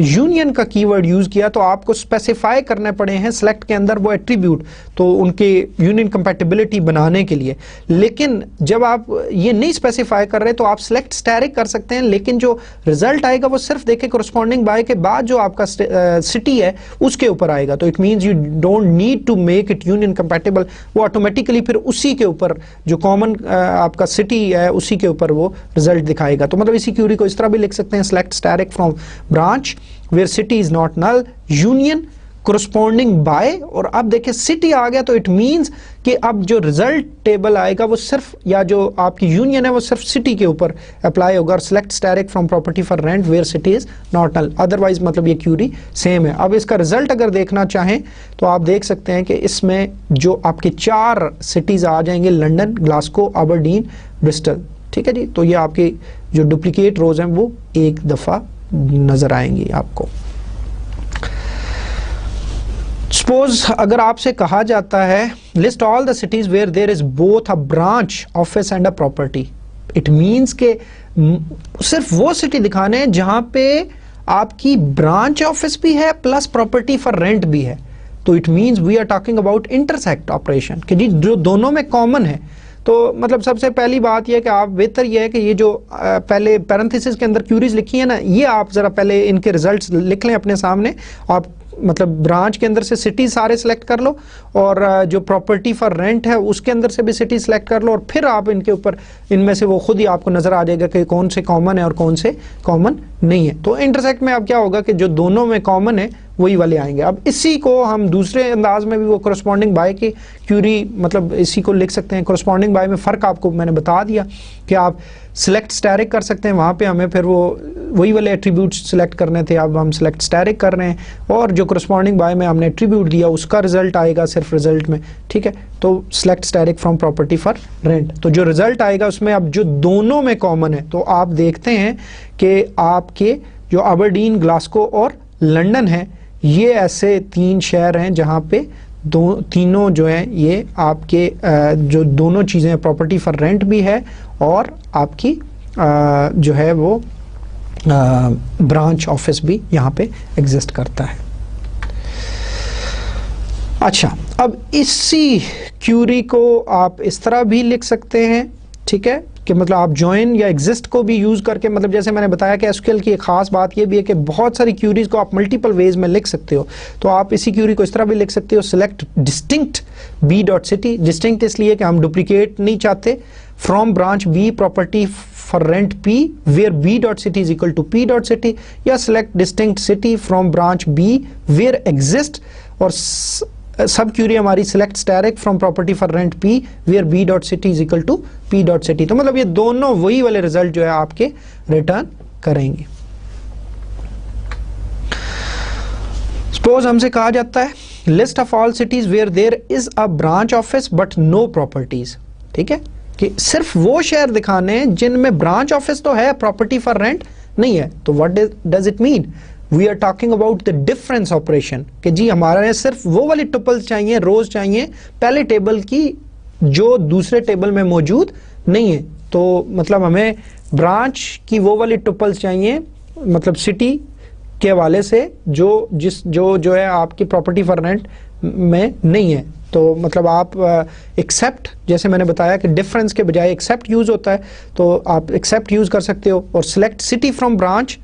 यूनियन का कीवर्ड यूज़ किया तो आपको स्पेसिफाई करने पड़े हैं सेलेक्ट के अंदर वो एट्रीब्यूट, तो उनके यूनियन कंपैटिबिलिटी बनाने के लिए। लेकिन जब आप ये नहीं स्पेसिफाई कर रहे तो आप सेलेक्ट स्टैटिक कर सकते हैं, लेकिन जो रिजल्ट आएगा वो सिर्फ देखें कोरस्पॉन्डिंग बाय के बाद जो आपका सिटी है उसके ऊपर आएगा। तो it means you don't need to make it union compatible, वो ऑटोमेटिकली फिर उसी के ऊपर जो कॉमन आपका सिटी है उसी के ऊपर वो रिजल्ट दिखाएगा। तो मतलब इसी क्यूरी को इस तरह भी लिख सकते हैं, select static from branch where city is not null union corresponding by, और अब देखिए सिटी आ गया तो इट मींस कि अब जो रिजल्ट टेबल आएगा वो सिर्फ, या जो आपकी यूनियन है वो सिर्फ सिटी के ऊपर अप्लाई होगा। और select static from property for rent where city is not null, otherwise मतलब ये क्यूरी सेम है। अब इसका रिजल्ट अगर देखना चाहें तो आप देख सकते हैं कि इसमें जो आपके 4 सिटीज आ जाएंगे, लंदन, ग्लासगो, अबरडीन, ब्रिस्टल, ठीक है जी। तो ये आपकी जो डुप्लीकेट रोज हैं वो एक दफा नजर आएंगी आपको। सपोज अगर आपसे कहा जाता है list all the cities where there is both a branch office and a property, it means के सिर्फ वो सिटी दिखाने हैं जहां पे आपकी ब्रांच ऑफिस भी है प्लस प्रॉपर्टी फॉर रेंट भी है। तो it means we are talking about intersect operation कि जी जो दोनों में कॉमन है। तो मतलब सबसे पहली बात यह है कि आप बेहतर यह है कि ये जो पहले पैरेंथेसिस के अंदर क्यूरीज लिखी है ना, ये आप ज़रा पहले इनके रिजल्ट्स लिख लें अपने सामने। आप मतलब ब्रांच के अंदर से सिटी सारे सिलेक्ट कर लो, और जो प्रॉपर्टी फॉर रेंट है उसके अंदर से भी सिटी सिलेक्ट कर लो, और फिर आप इनके ऊपर इनमें से वो खुद ही आपको नज़र आ जाएगा कि कौन से कॉमन है और कौन से कॉमन नहीं है। तो इंटरसेक्ट में अब क्या होगा कि जो दोनों में कॉमन है वही वाले आएंगे। अब इसी को हम दूसरे अंदाज में भी वो कोरस्पॉन्डिंग बाय की क्यूरी मतलब इसी को लिख सकते हैं। कोरस्पॉन्डिंग बाय में फ़र्क आपको मैंने बता दिया कि आप सिलेक्ट स्टैटिक कर सकते हैं, वहाँ पे हमें फिर वो वही वाले एट्रीब्यूट सिलेक्ट करने थे, अब हम सिलेक्ट स्टैटिक कर रहे हैं, और जो कोरस्पॉन्डिंग बाय में हमने एट्रीब्यूट दिया उसका रिजल्ट आएगा सिर्फ रिजल्ट में, ठीक है। तो select static from property for rent, तो जो रिजल्ट आएगा उसमें अब जो दोनों में कॉमन है, तो आप देखते हैं कि आपके जो अबरडीन, ग्लासगो और लंदन है, ये ऐसे 3 शहर हैं जहाँ पे तीनों जो हैं ये आपके जो दोनों चीज़ें प्रॉपर्टी फॉर रेंट भी है और आपकी जो है वो ब्रांच ऑफिस भी यहाँ पे एग्जिस्ट करता है। अच्छा, अब इसी क्यूरी को आप इस तरह भी लिख सकते हैं, ठीक है, कि मतलब आप ज्वाइन या एग्जिस्ट को भी यूज़ करके, मतलब जैसे मैंने बताया कि एसक्यूएल की एक खास बात ये भी है कि बहुत सारी क्यूरीज को आप मल्टीपल वेज में लिख सकते हो। तो आप इसी क्यूरी को इस तरह भी लिख सकते हो, select distinct B dot city, distinct इसलिए कि हम डुप्लीकेट नहीं चाहते, from branch B property for rent P where B dot city is equal to P dot city, या select distinct city from branch B where exist, और subquery हमारी select static from property for rent P where B dot city is equal to P dot city. तो मतलब ये दोनों वही वाले result जो है आपके रिटर्न करेंगे। सपोज हमसे कहा जाता है list of all cities where there is a branch office but no properties, ठीक है, कि सिर्फ वो शहर दिखाने हैं जिनमें ब्रांच ऑफिस तो है, प्रॉपर्टी फॉर रेंट नहीं है। तो what does it mean? We are talking about the difference operation, कि जी हमारे सिर्फ वो वाली टुपल्स चाहिए, रोज चाहिए पहले टेबल की जो दूसरे टेबल में मौजूद नहीं है। तो मतलब हमें ब्रांच की वो वाली टुपल्स चाहिए, मतलब सिटी के हवाले से जो है आपकी प्रॉपर्टी फॉर रेंट में नहीं है। तो मतलब आप एक्सेप्ट, जैसे मैंने बताया कि डिफरेंस के बजाय एक्सेप्ट यूज होता है, तो आप एक्सेप्ट यूज कर सकते हो, और सिलेक्ट सिटी फ्रॉम ब्रांच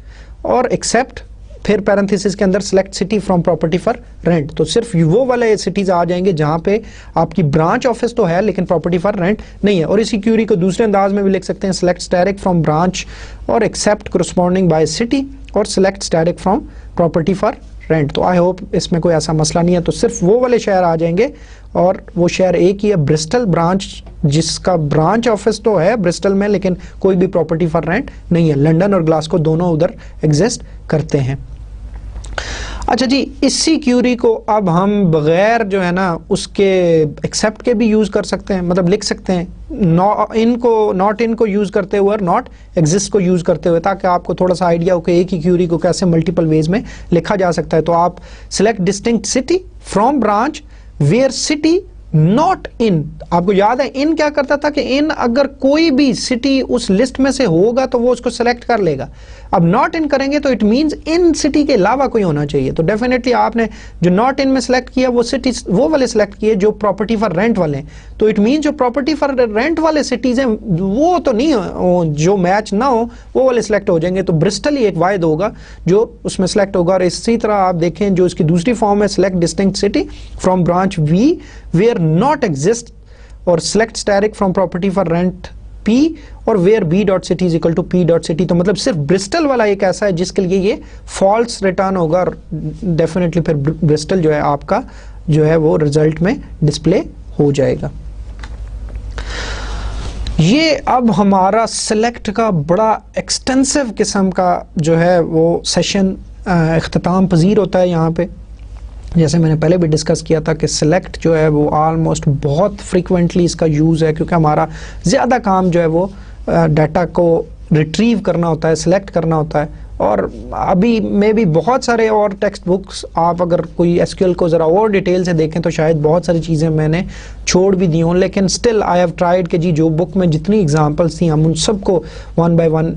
और एक्सेप्ट, फिर पैरेंथेसिस के अंदर select city from property for rent. तो सिर्फ वो वाले सिटीज आ जाएंगे जहां पे आपकी ब्रांच ऑफिस तो है लेकिन प्रॉपर्टी फॉर रेंट नहीं है। और इसी क्यूरी को दूसरे अंदाज में भी लिख सकते हैं, सिलेक्ट स्टैटिक फ्रॉम ब्रांच और एक्सेप्ट कोरस्पॉन्डिंग बाय सिटी, और select static from property for rent. तो आई होप इसमें कोई ऐसा मसला नहीं है। तो सिर्फ वो वाले शहर आ जाएंगे, और वो शहर एक ही है, ब्रिस्टल ब्रांच, जिसका ब्रांच ऑफिस तो है ब्रिस्टल में लेकिन कोई भी प्रॉपर्टी फॉर रेंट नहीं है। लंदन और ग्लासगो दोनों उधर एग्जिस्ट करते हैं। अच्छा जी, इसी क्यूरी को अब हम बगैर जो है ना उसके एक्सेप्ट के भी यूज़ कर सकते हैं, मतलब लिख सकते हैं नॉट इन को यूज़ करते हुए और नॉट एग्जिस्ट को यूज़ करते हुए, ताकि आपको थोड़ा सा आइडिया हो कि एक ही क्यूरी को कैसे मल्टीपल वेज में लिखा जा सकता है। तो आप select distinct city from branch where city not in, आपको याद है इन क्या करता था कि इन अगर कोई भी सिटी उस लिस्ट में से होगा तो वो उसको सेलेक्ट कर लेगा। अब नॉट इन करेंगे तो इट मींस इन सिटी के अलावा कोई होना चाहिए। तो डेफिनेटली आपने जो नॉट इन में सेलेक्ट किया वो सिटी वो वाले सेलेक्ट किए जो प्रॉपर्टी फॉर रेंट वाले हैं। तो इट मींस जो प्रॉपर्टी फॉर रेंट वाले सिटीज हैं वो तो नहीं, जो मैच ना हो वो वाले सेलेक्ट हो जाएंगे। तो ब्रिस्टल ही एक वाहिद होगा जो उसमें सेलेक्ट होगा। और इसी तरह आप देखें जो इसकी दूसरी फॉर्म है, select distinct city from branch B where not exist, और select static from property for rent P, और where B dot city is equal to P dot city. तो मतलब सिर्फ ब्रिस्टल वाला एक ऐसा है जिसके लिए ये फॉल्स रिटर्न होगा, और डेफिनेटली फिर ब्रिस्टल जो है आपका जो है वो रिजल्ट में डिस्प्ले हो जाएगा। ये अब हमारा सेलेक्ट का बड़ा एक्सटेंसिव किस्म का जो है वो सेशन इख्तिताम पजीर होता है। यहाँ पे जैसे मैंने पहले भी डिस्कस किया था कि सेलेक्ट जो है वो ऑलमोस्ट बहुत फ्रीक्वेंटली इसका यूज़ है, क्योंकि हमारा ज़्यादा काम जो है वो डाटा को रिट्रीव करना होता है, सेलेक्ट करना होता है। और अभी में भी बहुत सारे और टेक्स्ट बुक्स आप अगर कोई एसक्यूएल को ज़रा और डिटेल से देखें तो शायद बहुत सारी चीज़ें मैंने छोड़ भी दी हों, लेकिन स्टिल आई हैव ट्राइड कि जी जो बुक में जितनी एग्जांपल्स थी हम उन सबको वन बाय वन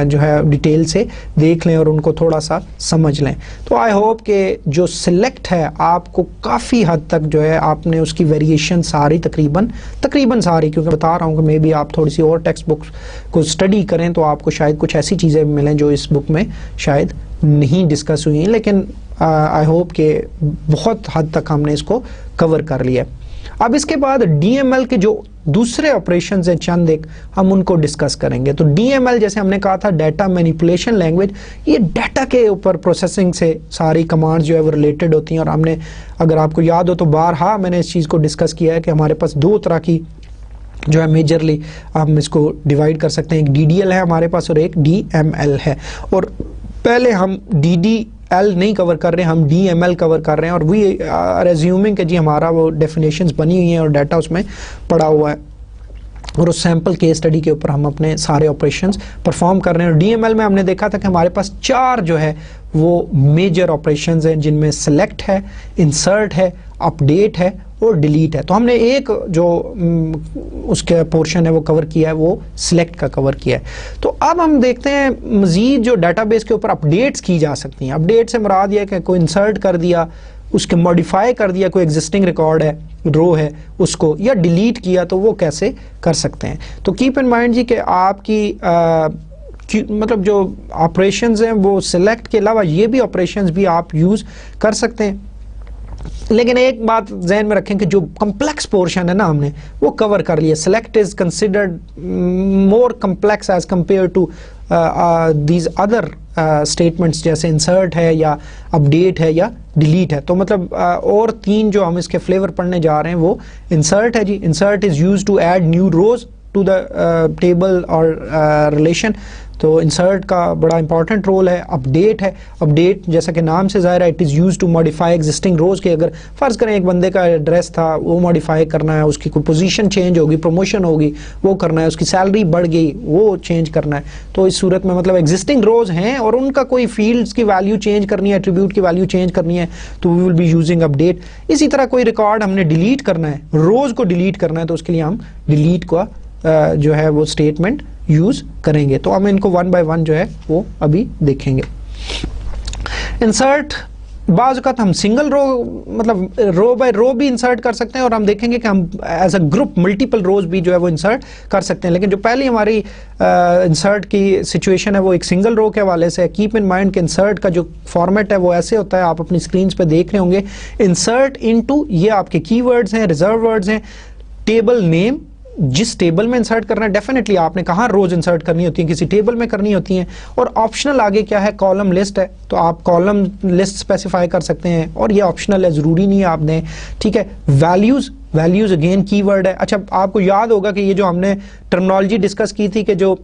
जो है डिटेल से देख लें और उनको थोड़ा सा समझ लें। तो आई होप कि जो सिलेक्ट है आपको काफ़ी हद तक जो है आपने उसकी वेरिएशन सारी तकरीबन सारी, क्योंकि बता रहा हूँ कि मे बी आप थोड़ी सी और टेक्स्ट बुक्स को स्टडी करें तो आपको शायद कुछ ऐसी चीज़ें मिलें जो इस बुक में शायद नहीं डिस्कस हुई हैं, लेकिन आई होप कि बहुत हद तक हमने इसको कवर कर लिया। अब इसके बाद DML के जो दूसरे ऑपरेशंस हैं चंद एक हम उनको डिस्कस करेंगे। तो DML जैसे हमने कहा था डाटा मैनिपुलेशन लैंग्वेज, ये डाटा के ऊपर प्रोसेसिंग से सारी कमांड्स जो है वो रिलेटेड होती हैं। और हमने अगर आपको याद हो तो बारहा मैंने इस चीज़ को डिस्कस किया है कि हमारे पास दो तरह की जो है मेजरली हम इसको डिवाइड कर सकते हैं, एक DDL है हमारे पास और एक DML है। और पहले हम DDL नहीं कवर कर रहे हैं, हम DML कवर कर रहे हैं, और वी रेज्यूमिंग कि जी हमारा वो डेफिनेशंस बनी हुई हैं और डाटा उसमें पड़ा हुआ है और उस सैम्पल केस स्टडी के ऊपर हम अपने सारे ऑपरेशंस परफॉर्म कर रहे हैं। और DML में हमने देखा था कि हमारे पास चार जो है वो मेजर ऑपरेशंस हैं, जिनमें सेलेक्ट है, इंसर्ट है, अपडेट है और डिलीट है। तो हमने एक जो उसके पोर्शन है वो कवर किया है, वो सिलेक्ट का कवर किया है। तो अब हम देखते हैं मज़ीद जो डाटाबेस के ऊपर अपडेट्स की जा सकती हैं। अपडेट से मुराद ये है कि कोई इंसर्ट कर दिया, उसके मॉडिफाई कर दिया, कोई एग्जिस्टिंग रिकॉर्ड है, रो है उसको, या डिलीट किया, तो वो कैसे कर सकते हैं। तो कीप इन माइंड जी कि आपकी मतलब जो ऑपरेशंस हैं वो सिलेक्ट के अलावा ये भी ऑपरेशंस भी आप यूज़ कर सकते हैं। लेकिन एक बात जहन में रखें कि जो कम्प्लेक्स पोर्शन है ना हमने वो कवर कर लिया। Select is considered more complex as compare to these other statements, जैसे इंसर्ट है या अपडेट है या डिलीट है। तो मतलब और तीन जो हम इसके फ्लेवर पढ़ने जा रहे हैं वो इंसर्ट है जी। Insert is used to add new rows to the table और रिलेशन। तो इंसर्ट का बड़ा इंपॉर्टेंट रोल है। अपडेट है, अपडेट जैसा कि नाम से ज़ाहिर है it is use to modify existing rows के। अगर फ़र्ज़ करें एक बंदे का एड्रेस था वो मॉडिफाई करना है, उसकी कोई पोजीशन चेंज होगी, प्रमोशन होगी, वो करना है, उसकी सैलरी बढ़ गई वो चेंज करना है। तो इस सूरत में मतलब एग्जिस्टिंग रोज़ हैं और उनका कोई फील्ड्स की वैल्यू चेंज करनी है, एट्रीब्यूट की वैल्यू चेंज करनी है, तो we will be using update. इसी तरह कोई रिकॉर्ड हमने डिलीट करना है, रोज़ को डिलीट करना है, तो उसके लिए हम डिलीट का जो है वो स्टेटमेंट यूज करेंगे। तो हम इनको वन बाय वन जो है वो अभी देखेंगे। इंसर्ट बाज़ औक़ात हम सिंगल रो मतलब रो बाय रो भी इंसर्ट कर सकते हैं, और हम देखेंगे कि हम एज अ ग्रुप मल्टीपल रोज भी जो है वो इंसर्ट कर सकते हैं। लेकिन जो पहली हमारी इंसर्ट की सिचुएशन है वो एक सिंगल रो के हवाले से है। कीप इन माइंड कि इंसर्ट का जो फॉर्मेट है वो ऐसे होता है, आप अपनी स्क्रीन पे देख रहे होंगे। इंसर्ट इनटू, ये आपके कीवर्ड्स हैं, रिजर्व वर्ड्स हैं, टेबल नेम, जिस टेबल में इंसर्ट करना है डेफिनेटली आपने कहाँ रोज इंसर्ट करनी होती है, किसी टेबल में करनी होती हैं। और ऑप्शनल आगे क्या है, कॉलम लिस्ट है, तो आप कॉलम लिस्ट स्पेसिफाई कर सकते हैं, और ये ऑप्शनल है, ज़रूरी नहीं है आप दें, ठीक है। वैल्यूज़ अगेन कीवर्ड है। अच्छा, आपको याद होगा कि ये जो हमने टर्मिनोलॉजी डिस्कस की थी कि जो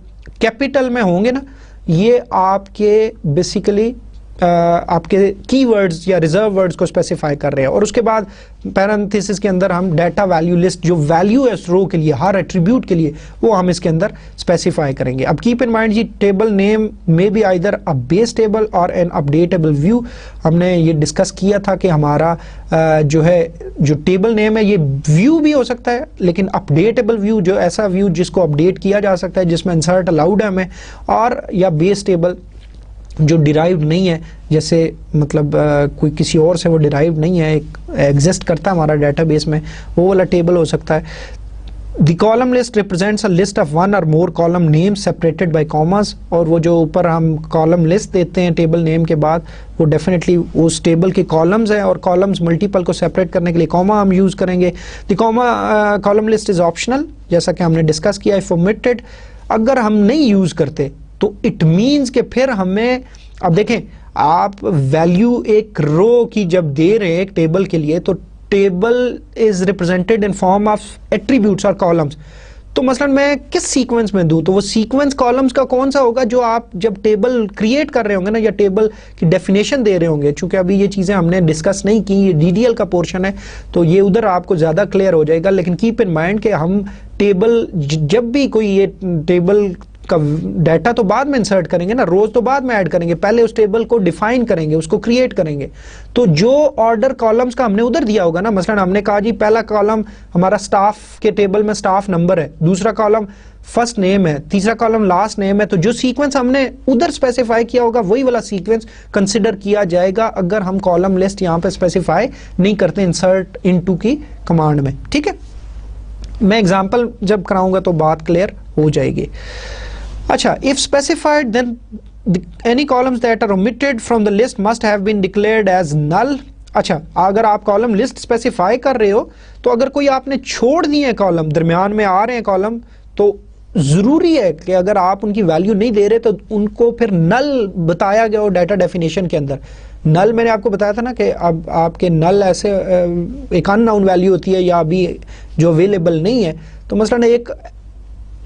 कैपिटल में होंगे ना, ये आपके बेसिकली आपके कीवर्ड्स या रिजर्व वर्ड्स को स्पेसिफाई कर रहे हैं, और उसके बाद पैरेंथेसिस के अंदर हम डाटा वैल्यू लिस्ट जो वैल्यू है उस रो के लिए, हर एट्रीब्यूट के लिए, वो हम इसके अंदर स्पेसिफाई करेंगे। अब कीप इन माइंड जी, टेबल नेम में be either a base table और एन अपडेटेबल व्यू। हमने ये डिस्कस किया था कि हमारा जो है जो टेबल नेम है ये व्यू भी हो सकता है, लेकिन अपडेटेबल व्यू जो ऐसा व्यू जिसको अपडेट किया जा सकता है, जिसमें इंसर्ट अलाउड है हमें, और या बेस टेबल जो डिराइव्ड नहीं है, जैसे मतलब कोई किसी और से वो डिराइव्ड नहीं है, एक एग्जिस्ट करता है हमारा डेटाबेस में, वो वाला टेबल हो सकता है। The column list represents a list of one और more column names separated by commas, और वो जो ऊपर हम कॉलम लिस्ट देते हैं टेबल नेम के बाद, वो डेफिनेटली उस टेबल के कॉलम्स हैं, और कॉलम्स मल्टीपल को सेपरेट करने के लिए कॉमा हम यूज़ करेंगे। The column list is optional, जैसा कि हमने डिस्कस किया, इफ ओमिटेड। अगर हम नहीं यूज़ करते तो इट मीन्स कि फिर हमें, अब देखें आप वैल्यू एक रो की जब दे रहे हैं एक टेबल के लिए, तो table is represented in form of attributes और कॉलम्स। तो मसलन मैं किस सीक्वेंस में दूं, तो वो सीक्वेंस कॉलम्स का कौन सा होगा जो आप जब टेबल क्रिएट कर रहे होंगे ना, या टेबल की डेफिनेशन दे रहे होंगे। चूंकि अभी ये चीज़ें हमने डिस्कस नहीं की, ये डीडीएल का पोर्शन है, तो ये उधर आपको ज़्यादा क्लियर हो जाएगा। लेकिन कीप इन माइंड कि हम टेबल जब भी कोई ये टेबल का डाटा तो बाद में इंसर्ट करेंगे ना, रोज तो बाद में ऐड करेंगे, पहले उस टेबल को डिफाइन करेंगे, उसको क्रिएट करेंगे। तो जो ऑर्डर कॉलम्स का हमने उधर दिया होगा ना, मसलन हमने कहा जी पहला कॉलम हमारा स्टाफ के टेबल में स्टाफ नंबर है, दूसरा कॉलम फर्स्ट नेम है, तीसरा कॉलम लास्ट नेम है, तो जो सीक्वेंस हमने उधर स्पेसिफाई किया होगा वही वाला सीक्वेंस कंसिडर किया जाएगा अगर हम कॉलम लिस्ट यहाँ पे स्पेसिफाई नहीं करते इंसर्ट इनटू की कमांड में। ठीक है, मैं एग्जांपल जब कराऊंगा तो बात क्लियर हो जाएगी। अच्छा, if specified then any columns that are omitted from the list must have been declared as null। अच्छा, अगर आप कॉलम लिस्ट स्पेसिफाई कर रहे हो तो अगर कोई आपने छोड़ दिए कॉलम, दरमियान में आ रहे हैं कॉलम, तो ज़रूरी है कि अगर आप उनकी वैल्यू नहीं दे रहे तो उनको फिर नल बताया गया हो डाटा डेफिनेशन के अंदर। नल मैंने आपको बताया था ना कि अब आपके नल ऐसे एक अननाउन वैल्यू होती है या अभी जो अवेलेबल नहीं है। तो मसलन एक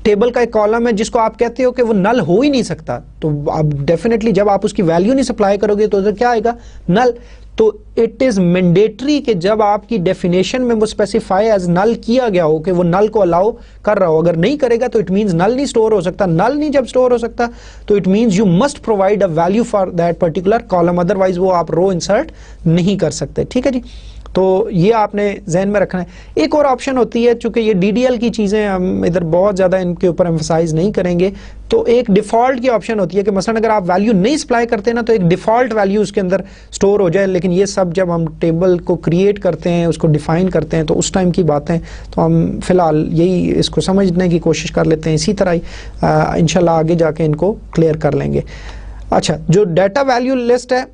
टेबल का एक कॉलम है जिसको आप कहते हो कि वो नल हो ही नहीं सकता, तो अब डेफिनेटली जब आप उसकी वैल्यू नहीं सप्लाई करोगे तो उधर क्या आएगा, नल। तो इट इज मैंडेटरी कि जब आपकी डेफिनेशन में वो स्पेसिफाई एज नल किया गया हो कि वो नल को अलाउ कर रहा हो। अगर नहीं करेगा तो इट मींस नल नहीं स्टोर हो सकता। नल नहीं जब स्टोर हो सकता तो it means you must provide a value for that particular column, otherwise वो आप रो इंसर्ट नहीं कर सकते। ठीक है जी, तो ये आपने जहन में रखना है। एक और ऑप्शन होती है, चूंकि ये डीडीएल की चीज़ें हम इधर बहुत ज़्यादा इनके ऊपर एम्फसाइज नहीं करेंगे, तो एक डिफ़ॉल्ट की ऑप्शन होती है कि मसलन अगर आप वैल्यू नहीं सप्लाई करते ना तो एक डिफ़ॉल्ट वैल्यू उसके अंदर स्टोर हो जाए। लेकिन ये सब जब हम टेबल को क्रिएट करते हैं, उसको डिफ़ाइन करते हैं, तो उस टाइम की बातें तो हम फ़िलहाल यही इसको समझने की कोशिश कर लेते हैं। इसी तरह ही इंशाल्लाह आगे जाके इनको क्लियर कर लेंगे। अच्छा, जो डाटा वैल्यू लिस्ट है,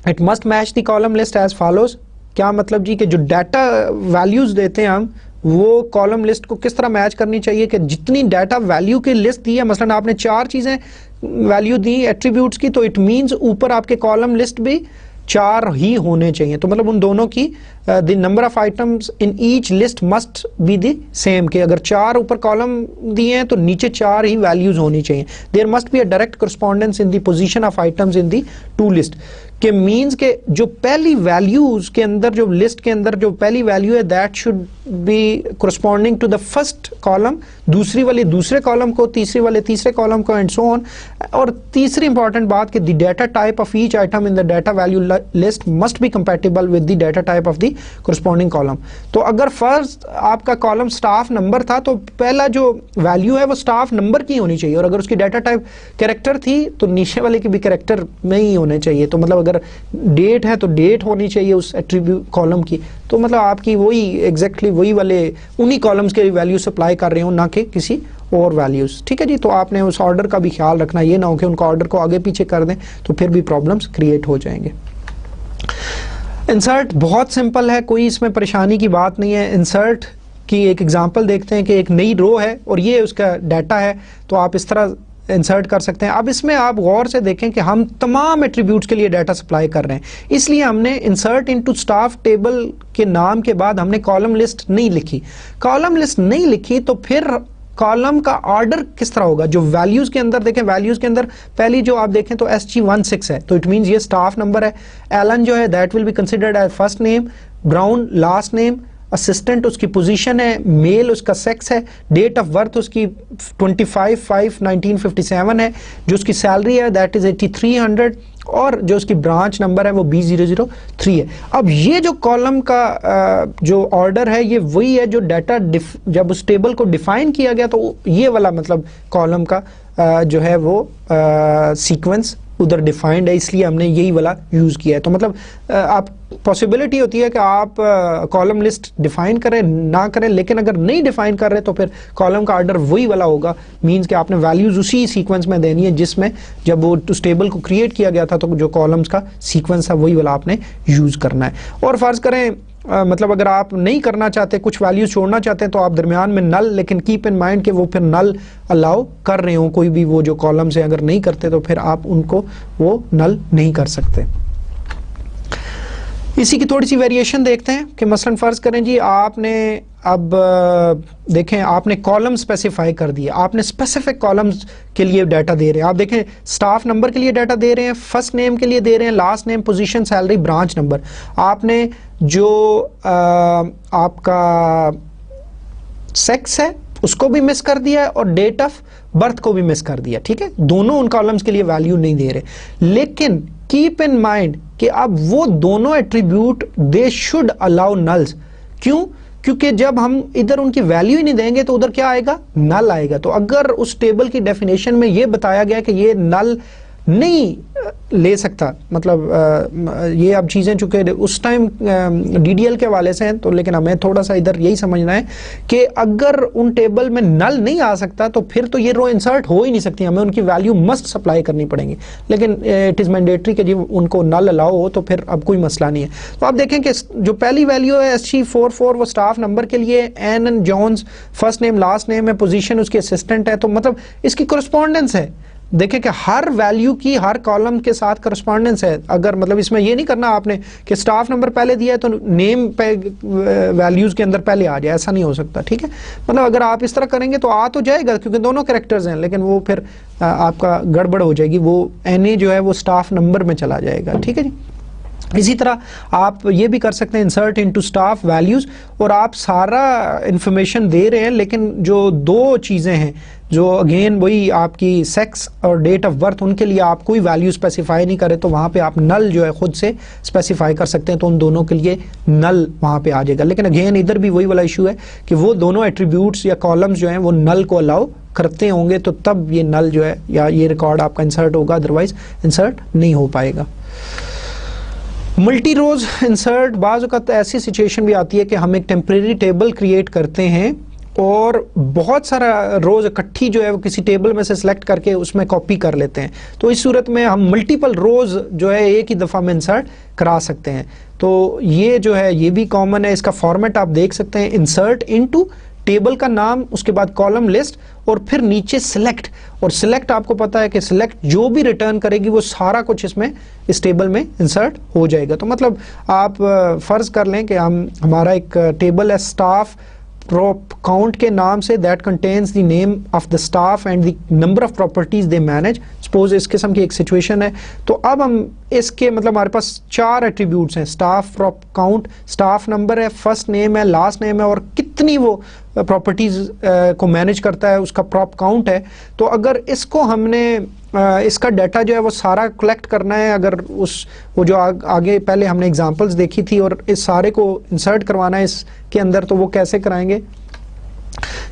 it must match the column list as follows. क्या मतलब जी कि जो डाटा वैल्यूज देते हैं हम, वो कॉलम लिस्ट को किस तरह मैच करनी चाहिए कि जितनी डाटा वैल्यू की लिस्ट दी है, मसलन आपने 4 चीज़ें वैल्यू दी एट्रीब्यूट्स की, तो इट मींस ऊपर आपके कॉलम लिस्ट भी 4 ही होने चाहिए। तो मतलब उन दोनों की the number of items in each list must be the same, कि अगर 4 ऊपर कॉलम दिए हैं तो नीचे 4 ही वैल्यूज होनी चाहिए। There must be a direct correspondence in the position of items in the two list, के मीन्स के जो पहली वैल्यूज के अंदर, जो लिस्ट के अंदर जो पहली वैल्यू है, that should be corresponding to the first column, दूसरी वाली दूसरे कॉलम को, तीसरी वाले तीसरे कॉलम को, एंड सो ऑन। और तीसरी इंपॉर्टेंट बात कि the data type of each item in the data value list must be compatible with the data type of the corresponding column. तो अगर फर्स्ट आपका कॉलम स्टाफ नंबर था तो पहला जो वैल्यू है वो स्टाफ नंबर की होनी चाहिए, और अगर उसकी डाटा टाइप कैरेक्टर थी तो नीचे वाले की भी कैरेक्टर में ही होने चाहिए। तो मतलब अगर डेट है तो डेट होनी चाहिए उस एट्रीब्यूट कॉलम की। तो मतलब आपकी वही एग्जैक्टली वही वाले उन्हीं कॉलम्स के वैल्यू सप्लाई कर रहे हो, ना कि किसी और वैल्यूज। ठीक है जी, तो आपने उस ऑर्डर का भी ख्याल रखना, ये ना हो कि उनका ऑर्डर को आगे पीछे कर दें तो फिर भी प्रॉब्लम्स क्रिएट हो जाएंगे। इंसर्ट बहुत सिंपल है, कोई इसमें परेशानी की बात नहीं है। इंसर्ट की एक एग्जांपल देखते हैं कि एक नई रो है और ये उसका डाटा है, तो आप इस तरह इंसर्ट कर सकते हैं। अब इसमें आप गौर से देखें कि हम तमाम एट्रीब्यूट्स के लिए डाटा सप्लाई कर रहे हैं, इसलिए हमने इंसर्ट इनटू स्टाफ टेबल के नाम के बाद हमने कॉलम लिस्ट नहीं लिखी। कॉलम लिस्ट नहीं लिखी तो फिर कॉलम का ऑर्डर किस तरह होगा। जो वैल्यूज के अंदर देखें, वैल्यूज के अंदर पहली जो आप देखें तो SG16 है, तो इट मींस ये स्टाफ नंबर है। एलन जो है that will be considered as first name, Brown last name, assistant उसकी पोजीशन है, मेल उसका सेक्स है, डेट ऑफ बर्थ उसकी 25/5/1957 है, जो उसकी सैलरी है दैट इज 8300, और जो उसकी ब्रांच नंबर है वो B003 है। अब ये जो कॉलम का जो ऑर्डर है ये वही है जो डाटा जब उस टेबल को डिफाइन किया गया तो ये वाला मतलब कॉलम का जो है वो सीक्वेंस उधर डिफाइंड है, इसलिए हमने यही वाला यूज किया है। तो मतलब आप पॉसिबिलिटी होती है कि आप कॉलम लिस्ट डिफाइन करें ना करें, लेकिन अगर नहीं डिफाइन कर रहे तो फिर कॉलम का ऑर्डर वही वाला होगा। मींस कि आपने वैल्यूज उसी सीक्वेंस में देनी है जिसमें जब वो उस टेबल को क्रिएट किया गया था तो जो कॉलम्स का सीक्वेंस है वही वाला आपने यूज करना है। और फर्ज करें मतलब अगर आप नहीं करना चाहते, कुछ वैल्यूज छोड़ना चाहते हैं तो आप दरमियान में नल, लेकिन कीप इन माइंड कि वो फिर नल अलाउ कर रहे हो, कोई भी वो जो कॉलम्स है अगर नहीं करते तो फिर आप उनको वो नल नहीं कर सकते। इसी की थोड़ी सी वेरिएशन देखते हैं कि मसलन फर्ज करें जी आपने अब देखें आपने कॉलम स्पेसिफाई कर दिया, आपने स्पेसिफिक कॉलम्स के लिए डाटा दे रहे हैं। आप देखें स्टाफ नंबर के लिए डाटा दे रहे हैं, फर्स्ट नेम के लिए दे रहे हैं, last name, position, salary, branch number. आपने जो आपका सेक्स है उसको भी मिस कर दिया है और डेट ऑफ बर्थ को भी मिस कर दिया, ठीक है। दोनों उन कॉलम्स के लिए वैल्यू नहीं दे रहे, लेकिन कीप इन माइंड कि अब वो दोनों attribute they should allow nulls. क्यों? क्योंकि जब हम इधर उनकी वैल्यू ही नहीं देंगे तो उधर क्या आएगा? नल आएगा। तो अगर उस टेबल की डेफिनेशन में ये बताया गया कि ये नल नहीं ले सकता, मतलब ये अब चीज़ें चूंकि उस टाइम DDL के हवाले से हैं तो, लेकिन हमें थोड़ा सा इधर यही समझना है कि अगर उन टेबल में नल नहीं आ सकता तो फिर तो ये रो इंसर्ट हो ही नहीं सकती, हमें उनकी वैल्यू मस्ट सप्लाई करनी पड़ेंगी। लेकिन इट इज़ मैंडेटरी कि जी उनको नल अलाउ हो तो फिर अब कोई मसला नहीं है। तो आप देखें कि जो पहली वैल्यू है SG44 वो स्टाफ नंबर के लिए, Ann Jones first name last name है, पोजीशन उसकी असिस्टेंट है, तो मतलब इसकी कोरस्पॉन्डेंस है। देखें कि हर वैल्यू की हर कॉलम के साथ करस्पॉन्डेंस है। अगर मतलब इसमें ये नहीं करना आपने कि स्टाफ नंबर पहले दिया है तो नेम पे वैल्यूज के अंदर पहले आ जाए, ऐसा नहीं हो सकता, ठीक है। मतलब अगर आप इस तरह करेंगे तो आ तो जाएगा क्योंकि दोनों कैरेक्टर्स हैं, लेकिन वो फिर आपका गड़बड़ हो जाएगी, वो NA जो है वो स्टाफ नंबर में चला जाएगा, ठीक है जी। इसी तरह आप ये भी कर सकते हैं इंसर्ट इनटू स्टाफ वैल्यूज, और आप सारा इंफॉर्मेशन दे रहे हैं लेकिन जो दो चीज़ें हैं जो अगेन वही आपकी सेक्स और डेट ऑफ बर्थ, उनके लिए आप कोई वैल्यू स्पेसिफाई नहीं करें तो वहाँ पे आप नल जो है खुद से स्पेसिफाई कर सकते हैं, तो उन दोनों के लिए नल वहाँ पे आ जाएगा। लेकिन अगेन इधर भी वही वाला इशू है कि वो दोनों एट्रीब्यूट्स या कॉलम्स जो हैं वो नल को अलाउ करते होंगे तो तब ये नल जो है या ये रिकॉर्ड आपका इंसर्ट होगा, अदरवाइज इंसर्ट नहीं हो पाएगा। मल्टी रोज इंसर्ट, बाज़ वक़्त ऐसी सिचुएशन भी आती है कि हम एक टेम्परेरी टेबल क्रिएट करते हैं और बहुत सारा रोज इकट्ठी जो है वो किसी टेबल में से सिलेक्ट करके उसमें कॉपी कर लेते हैं, तो इस सूरत में हम मल्टीपल रोज जो है एक ही दफ़ा में इंसर्ट करा सकते हैं। तो ये जो है ये भी कॉमन है। इसका फॉर्मेट आप देख सकते हैं, इंसर्ट इनटू टेबल का नाम, उसके बाद कॉलम लिस्ट और फिर नीचे सिलेक्ट, और सिलेक्ट आपको पता है कि सिलेक्ट जो भी रिटर्न करेगी वो सारा कुछ इसमें इस टेबल में इंसर्ट हो जाएगा। तो मतलब आप फर्ज कर लें कि हमारा एक टेबल है स्टाफ prop count के नाम से, that contains the name of the staff and the number of properties they manage। Suppose इस किस्म की एक सिचुएशन है, तो अब हम इसके मतलब हमारे पास 4 एट्रीब्यूट्स हैं, staff prop count, staff number है, फर्स्ट नेम है, लास्ट नेम है और कितनी वो प्रॉपर्टीज को मैनेज करता है उसका प्रॉप काउंट है। तो अगर इसको हमने इसका डाटा जो है वो सारा कलेक्ट करना है, अगर वो जो आगे पहले हमने एग्जांपल्स देखी थी और इस सारे को इंसर्ट करवाना है इसके अंदर, तो वो कैसे कराएंगे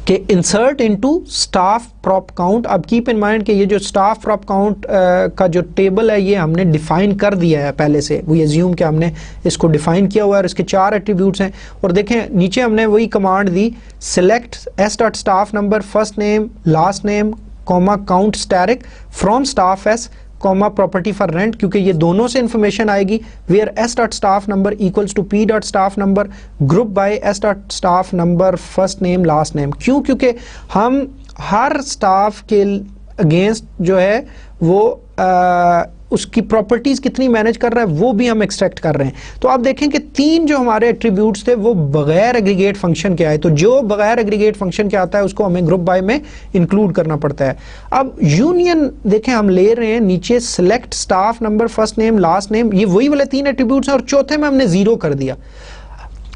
कि insert into staff prop count. अब कीप इन माइंड कि ये जो स्टाफ प्रॉप काउंट का जो टेबल है ये हमने डिफाइन कर दिया है पहले से, वी एज्यूम कि हमने इसको डिफाइन किया हुआ है और इसके 4 एट्रीब्यूट्स हैं। और देखें नीचे हमने वही कमांड दी, select s.staff number first name last name comma count asterisk from staff S comma property for rent, क्योंकि ये दोनों से इंफॉर्मेशन आएगी, where s.staff number equals to p.staff number group by s.staff number first name last name. क्यों? क्योंकि हम हर staff के against जो है वो उसकी प्रॉपर्टीज कितनी मैनेज कर रहा है वो भी हम एक्सट्रैक्ट कर रहे हैं। तो आप देखें कि 3 जो हमारे एट्रीब्यूट्स थे वो बगैर एग्रीगेट फंक्शन के आए, तो जो बगैर एग्रीगेट फंक्शन के आता है उसको हमें ग्रुप बाय में इंक्लूड करना पड़ता है। अब यूनियन देखें हम ले रहे हैं नीचे select staff number first name last name, ये वही वाले 3 एट्रीब्यूट्स हैं और चौथे में हमने 0 कर दिया।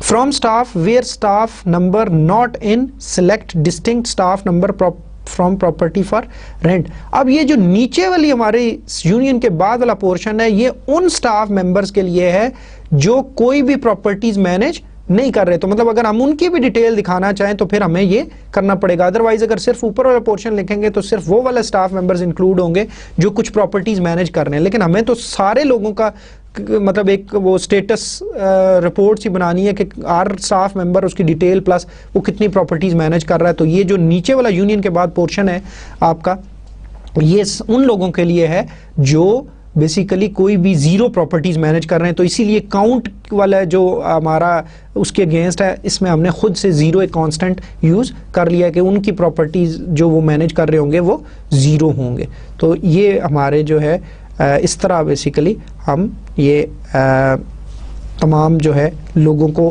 From staff where staff number not in select distinct staff number from property for rent. अब ये जो नीचे वाली हमारी यूनियन के बाद वाला पोर्शन है ये उन स्टाफ मेंबर्स के लिए है जो कोई भी प्रॉपर्टीज मैनेज नहीं कर रहे। तो मतलब अगर हम उनकी भी डिटेल दिखाना चाहें तो फिर हमें ये करना पड़ेगा, अदरवाइज अगर सिर्फ ऊपर वाला पोर्शन लिखेंगे तो सिर्फ वो वाले स्टाफ मेंबर्स इंक्लूड होंगे जो कुछ प्रॉपर्टीज मैनेज कर रहे हैं। लेकिन हमें तो सारे लोगों का मतलब एक वो स्टेटस रिपोर्ट सी बनानी है कि हर स्टाफ मेंबर उसकी डिटेल प्लस वो कितनी प्रॉपर्टीज मैनेज कर रहा है। तो ये जो नीचे वाला यूनियन के बाद पोर्शन है आपका, ये उन लोगों के लिए है जो बेसिकली कोई भी 0 प्रॉपर्टीज मैनेज कर रहे हैं। तो इसीलिए काउंट वाला जो हमारा उसके अगेंस्ट है, इसमें हमने खुद से 0 एक कांस्टेंट यूज कर लिया कि उनकी प्रॉपर्टीज जो वो मैनेज कर रहे होंगे वो 0 होंगे। तो ये हमारे जो है इस तरह बेसिकली हम ये तमाम जो है लोगों को,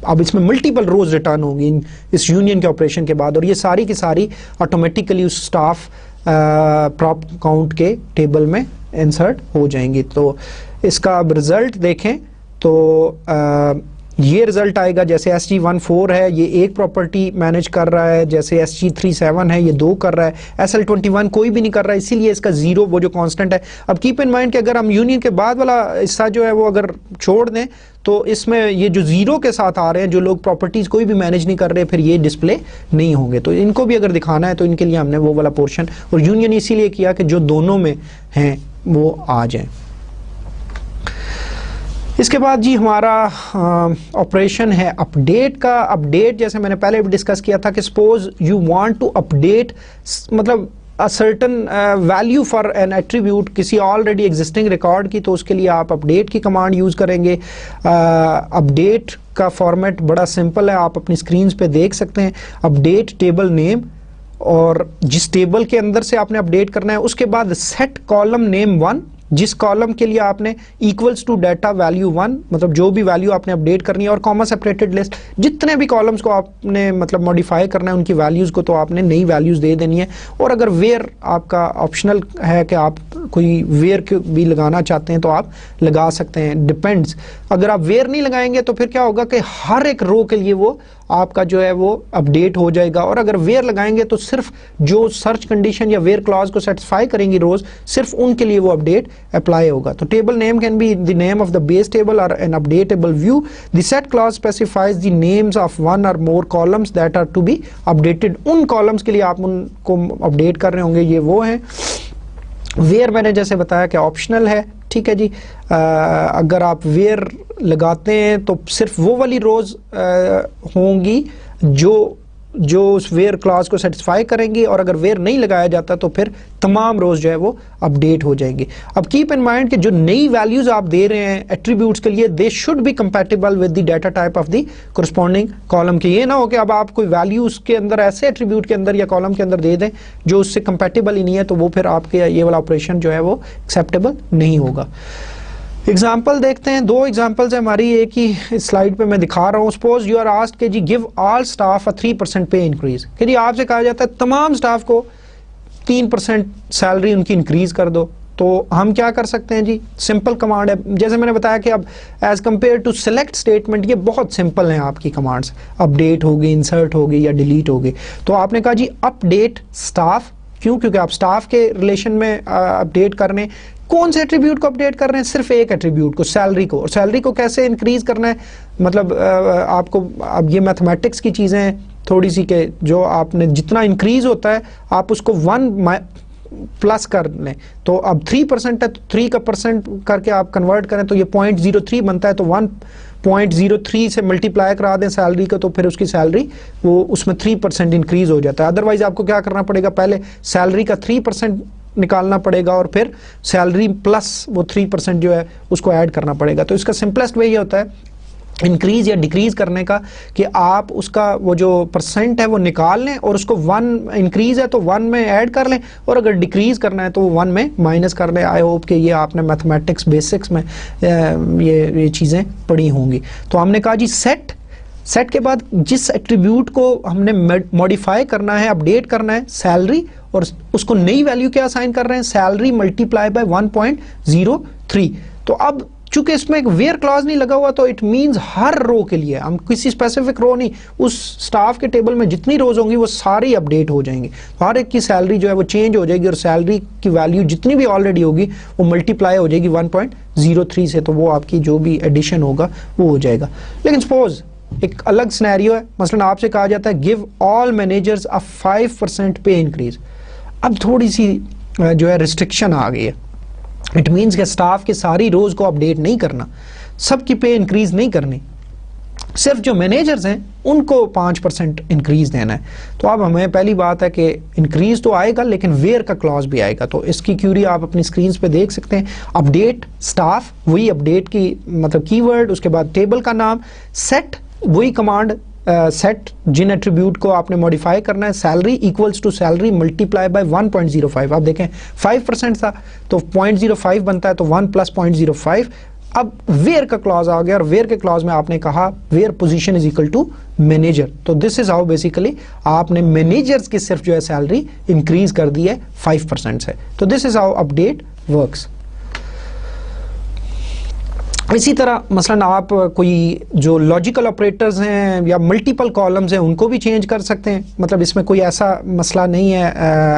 अब इसमें मल्टीपल रोज रिटर्न होंगी इस यूनियन के ऑपरेशन के बाद, और ये सारी की सारी ऑटोमेटिकली उस स्टाफ प्रॉप काउंट के टेबल में इंसर्ट हो जाएंगी। तो इसका अब रिजल्ट देखें तो ये रिजल्ट आएगा जैसे SG14 है ये 1 प्रॉपर्टी मैनेज कर रहा है, जैसे SG37 है ये 2 कर रहा है, SL21 कोई भी नहीं कर रहा है, इसीलिए इसका 0 वो जो कांस्टेंट है। अब कीप इन माइंड कि अगर हम यूनियन के बाद वाला हिस्सा जो है वो अगर छोड़ दें तो इसमें ये जो 0 के साथ आ रहे हैं जो लोग प्रॉपर्टीज कोई भी मैनेज नहीं कर रहे फिर ये डिस्प्ले नहीं होंगे। तो इनको भी अगर दिखाना है तो इनके लिए हमने वो वाला पोर्शन और यूनियन इसीलिए किया कि जो दोनों में हैं वो आ जाए। इसके बाद जी हमारा ऑपरेशन है अपडेट का। अपडेट जैसे मैंने पहले भी डिस्कस किया था कि suppose you want to update मतलब a certain value for an attribute किसी ऑलरेडी एग्जिस्टिंग रिकॉर्ड की, तो उसके लिए आप अपडेट की कमांड यूज़ करेंगे। अपडेट का फॉर्मेट बड़ा सिंपल है, आप अपनी स्क्रीन पे देख सकते हैं। अपडेट टेबल नेम, और जिस टेबल के अंदर से आपने अपडेट करना है उसके बाद सेट कॉलम नेम 1, जिस कॉलम के लिए आपने इक्वल्स टू डाटा वैल्यू 1 मतलब जो भी वैल्यू आपने अपडेट करनी है, और कॉमा सेपरेटेड लिस्ट, जितने भी कॉलम्स को आपने मतलब मॉडिफाई करना है उनकी वैल्यूज़ को तो आपने नई वैल्यूज़ दे देनी है। और अगर वेयर आपका ऑप्शनल है कि आप कोई वेयर भी लगाना चाहते हैं तो आप लगा सकते हैं, डिपेंड्स। अगर आप वेयर नहीं लगाएंगे तो फिर क्या होगा कि हर एक रो के लिए वो आपका जो है वो अपडेट हो जाएगा, और अगर वेयर लगाएंगे तो सिर्फ जो सर्च कंडीशन या वेयर क्लॉज को सेटिस्फाई करेंगी रोज सिर्फ उनके लिए वो अपडेट अप्लाई होगा। तो table name can be the name of the base table और an updatable view. The set clause specifies the names of 1 और more columns that are to be updated. उन कॉलम्स के लिए आप उनको अपडेट कर रहे होंगे, ये वो हैं। वेयर मैंने जैसे बताया कि ऑप्शनल है, ठीक है जी। अगर आप वेयर लगाते हैं तो सिर्फ वो वाली रोज होंगी जो उस वेयर क्लॉज को सेटिस्फाई करेंगी, और अगर वेयर नहीं लगाया जाता तो फिर तमाम रोज जो है वो अपडेट हो जाएंगी। अब कीप इन माइंड कि जो नई वैल्यूज आप दे रहे हैं एट्रीब्यूट्स के लिए, they should be compatible with the data type of the corresponding column के। ये ना हो कि अब आप कोई वैल्यूज के अंदर ऐसे एट्रीब्यूट के अंदर या कॉलम के अंदर दे दें जो उससे कंपैटिबल ही नहीं है, तो वो फिर आपके ये वाला ऑपरेशन जो है वो एक्सेप्टेबल नहीं होगा। एग्जाम्पल देखते हैं, 2 एग्जाम्पल्स है हमारी, एक ही स्लाइड पे मैं दिखा रहा हूँ। सपोज यू आर आस्क्ड कि जी गिव ऑल स्टाफ अ 3% पे इंक्रीज, कि जी आपसे कहा जाता है तमाम स्टाफ को 3% सैलरी उनकी इंक्रीज कर दो। तो हम क्या कर सकते हैं जी, सिंपल कमांड है। जैसे मैंने बताया कि अब as compare to select statement ये बहुत सिंपल हैं आपकी कमांड्स, अपडेट होगी, इंसर्ट होगी या डिलीट होगी। तो आपने कहा जी अपडेट स्टाफ, क्यों? क्योंकि आप स्टाफ के रिलेशन में अपडेट करने, कौन से एट्रीब्यूट को अपडेट कर रहे हैं? सिर्फ एक एट्रीब्यूट को, सैलरी को। और सैलरी को कैसे इंक्रीज करना है, मतलब आपको, अब ये मैथमेटिक्स की चीज़ें हैं थोड़ी सी, के जो आपने जितना इंक्रीज होता है आप उसको 1 प्लस कर लें। तो अब 3% है तो 3 का परसेंट करके आप कन्वर्ट करें तो ये 0.03 बनता है, तो 1.03 से मल्टीप्लाई करा दें सैलरी को, तो फिर उसकी सैलरी वो उसमें 3% इंक्रीज हो जाता है। अदरवाइज आपको क्या करना पड़ेगा, पहले सैलरी का 3% निकालना पड़ेगा और फिर सैलरी प्लस वो 3% जो है उसको ऐड करना पड़ेगा। तो इसका सिंपलेस्ट वे ये होता है इंक्रीज या डिक्रीज करने का कि आप उसका वो जो परसेंट है वो निकाल लें और उसको 1 इंक्रीज है तो 1 में ऐड कर लें और अगर डिक्रीज करना है तो 1 में माइनस कर लें। आई होप कि ये आपने मैथमेटिक्स बेसिक्स में ये चीज़ें पढ़ी होंगी। तो हमने कहा जी सेट के बाद जिस एट्रीब्यूट को हमने मॉडिफाई करना है, अपडेट करना है, सैलरी, और उसको नई वैल्यू क्या असाइन कर रहे हैं, सैलरी मल्टीप्लाई बाय 1.03। तो अब चूंकि इसमें एक वेयर क्लॉज नहीं लगा हुआ तो इट मींस हर रो के लिए, हम किसी स्पेसिफिक रो नहीं, उस स्टाफ के टेबल में जितनी रोज होंगी वो सारी अपडेट हो जाएंगी, हर एक की सैलरी जो है वो चेंज हो जाएगी और सैलरी की वैल्यू जितनी भी ऑलरेडी होगी वो मल्टीप्लाई हो जाएगी 1.03 से, तो वो आपकी जो भी एडिशन होगा वो हो जाएगा। लेकिन सपोज एक अलग सिनेरियो है, मसलन आपसे कहा जाता है गिव ऑल मैनेजर्स अ 5% पे इंक्रीज। अब थोड़ी सी जो है रिस्ट्रिक्शन आ गई है, इट मीन्स कि स्टाफ के सारी रोज को अपडेट नहीं करना, सबकी पे इंक्रीज नहीं करनी, सिर्फ जो मैनेजर्स हैं उनको 5% इंक्रीज देना है। तो अब हमें पहली बात है कि इंक्रीज तो आएगा लेकिन वेयर का क्लॉज भी आएगा। तो इसकी क्यूरी आप अपनी स्क्रीन पे देख सकते हैं, अपडेट स्टाफ, वही अपडेट की मतलब कीवर्ड, उसके बाद टेबल का नाम, सेट वही कमांड सेट जिन एट्रीब्यूट को आपने मॉडिफाई करना है, salary equals to salary multiply by 1.05। आप देखें 5% था तो 0.05 बनता है, तो 1 + 0.05। अब वेयर का क्लॉज आ गया और वेयर के क्लॉज में आपने कहा where position is equal to manager. तो दिस इज हाउ बेसिकली आपने मैनेजर्स की सिर्फ जो है सैलरी इंक्रीज कर दी है 5% से। तो this is how update works. इसी तरह मसलन आप कोई जो लॉजिकल ऑपरेटर्स हैं या मल्टीपल कॉलम्स हैं उनको भी चेंज कर सकते हैं, मतलब इसमें कोई ऐसा मसला नहीं है।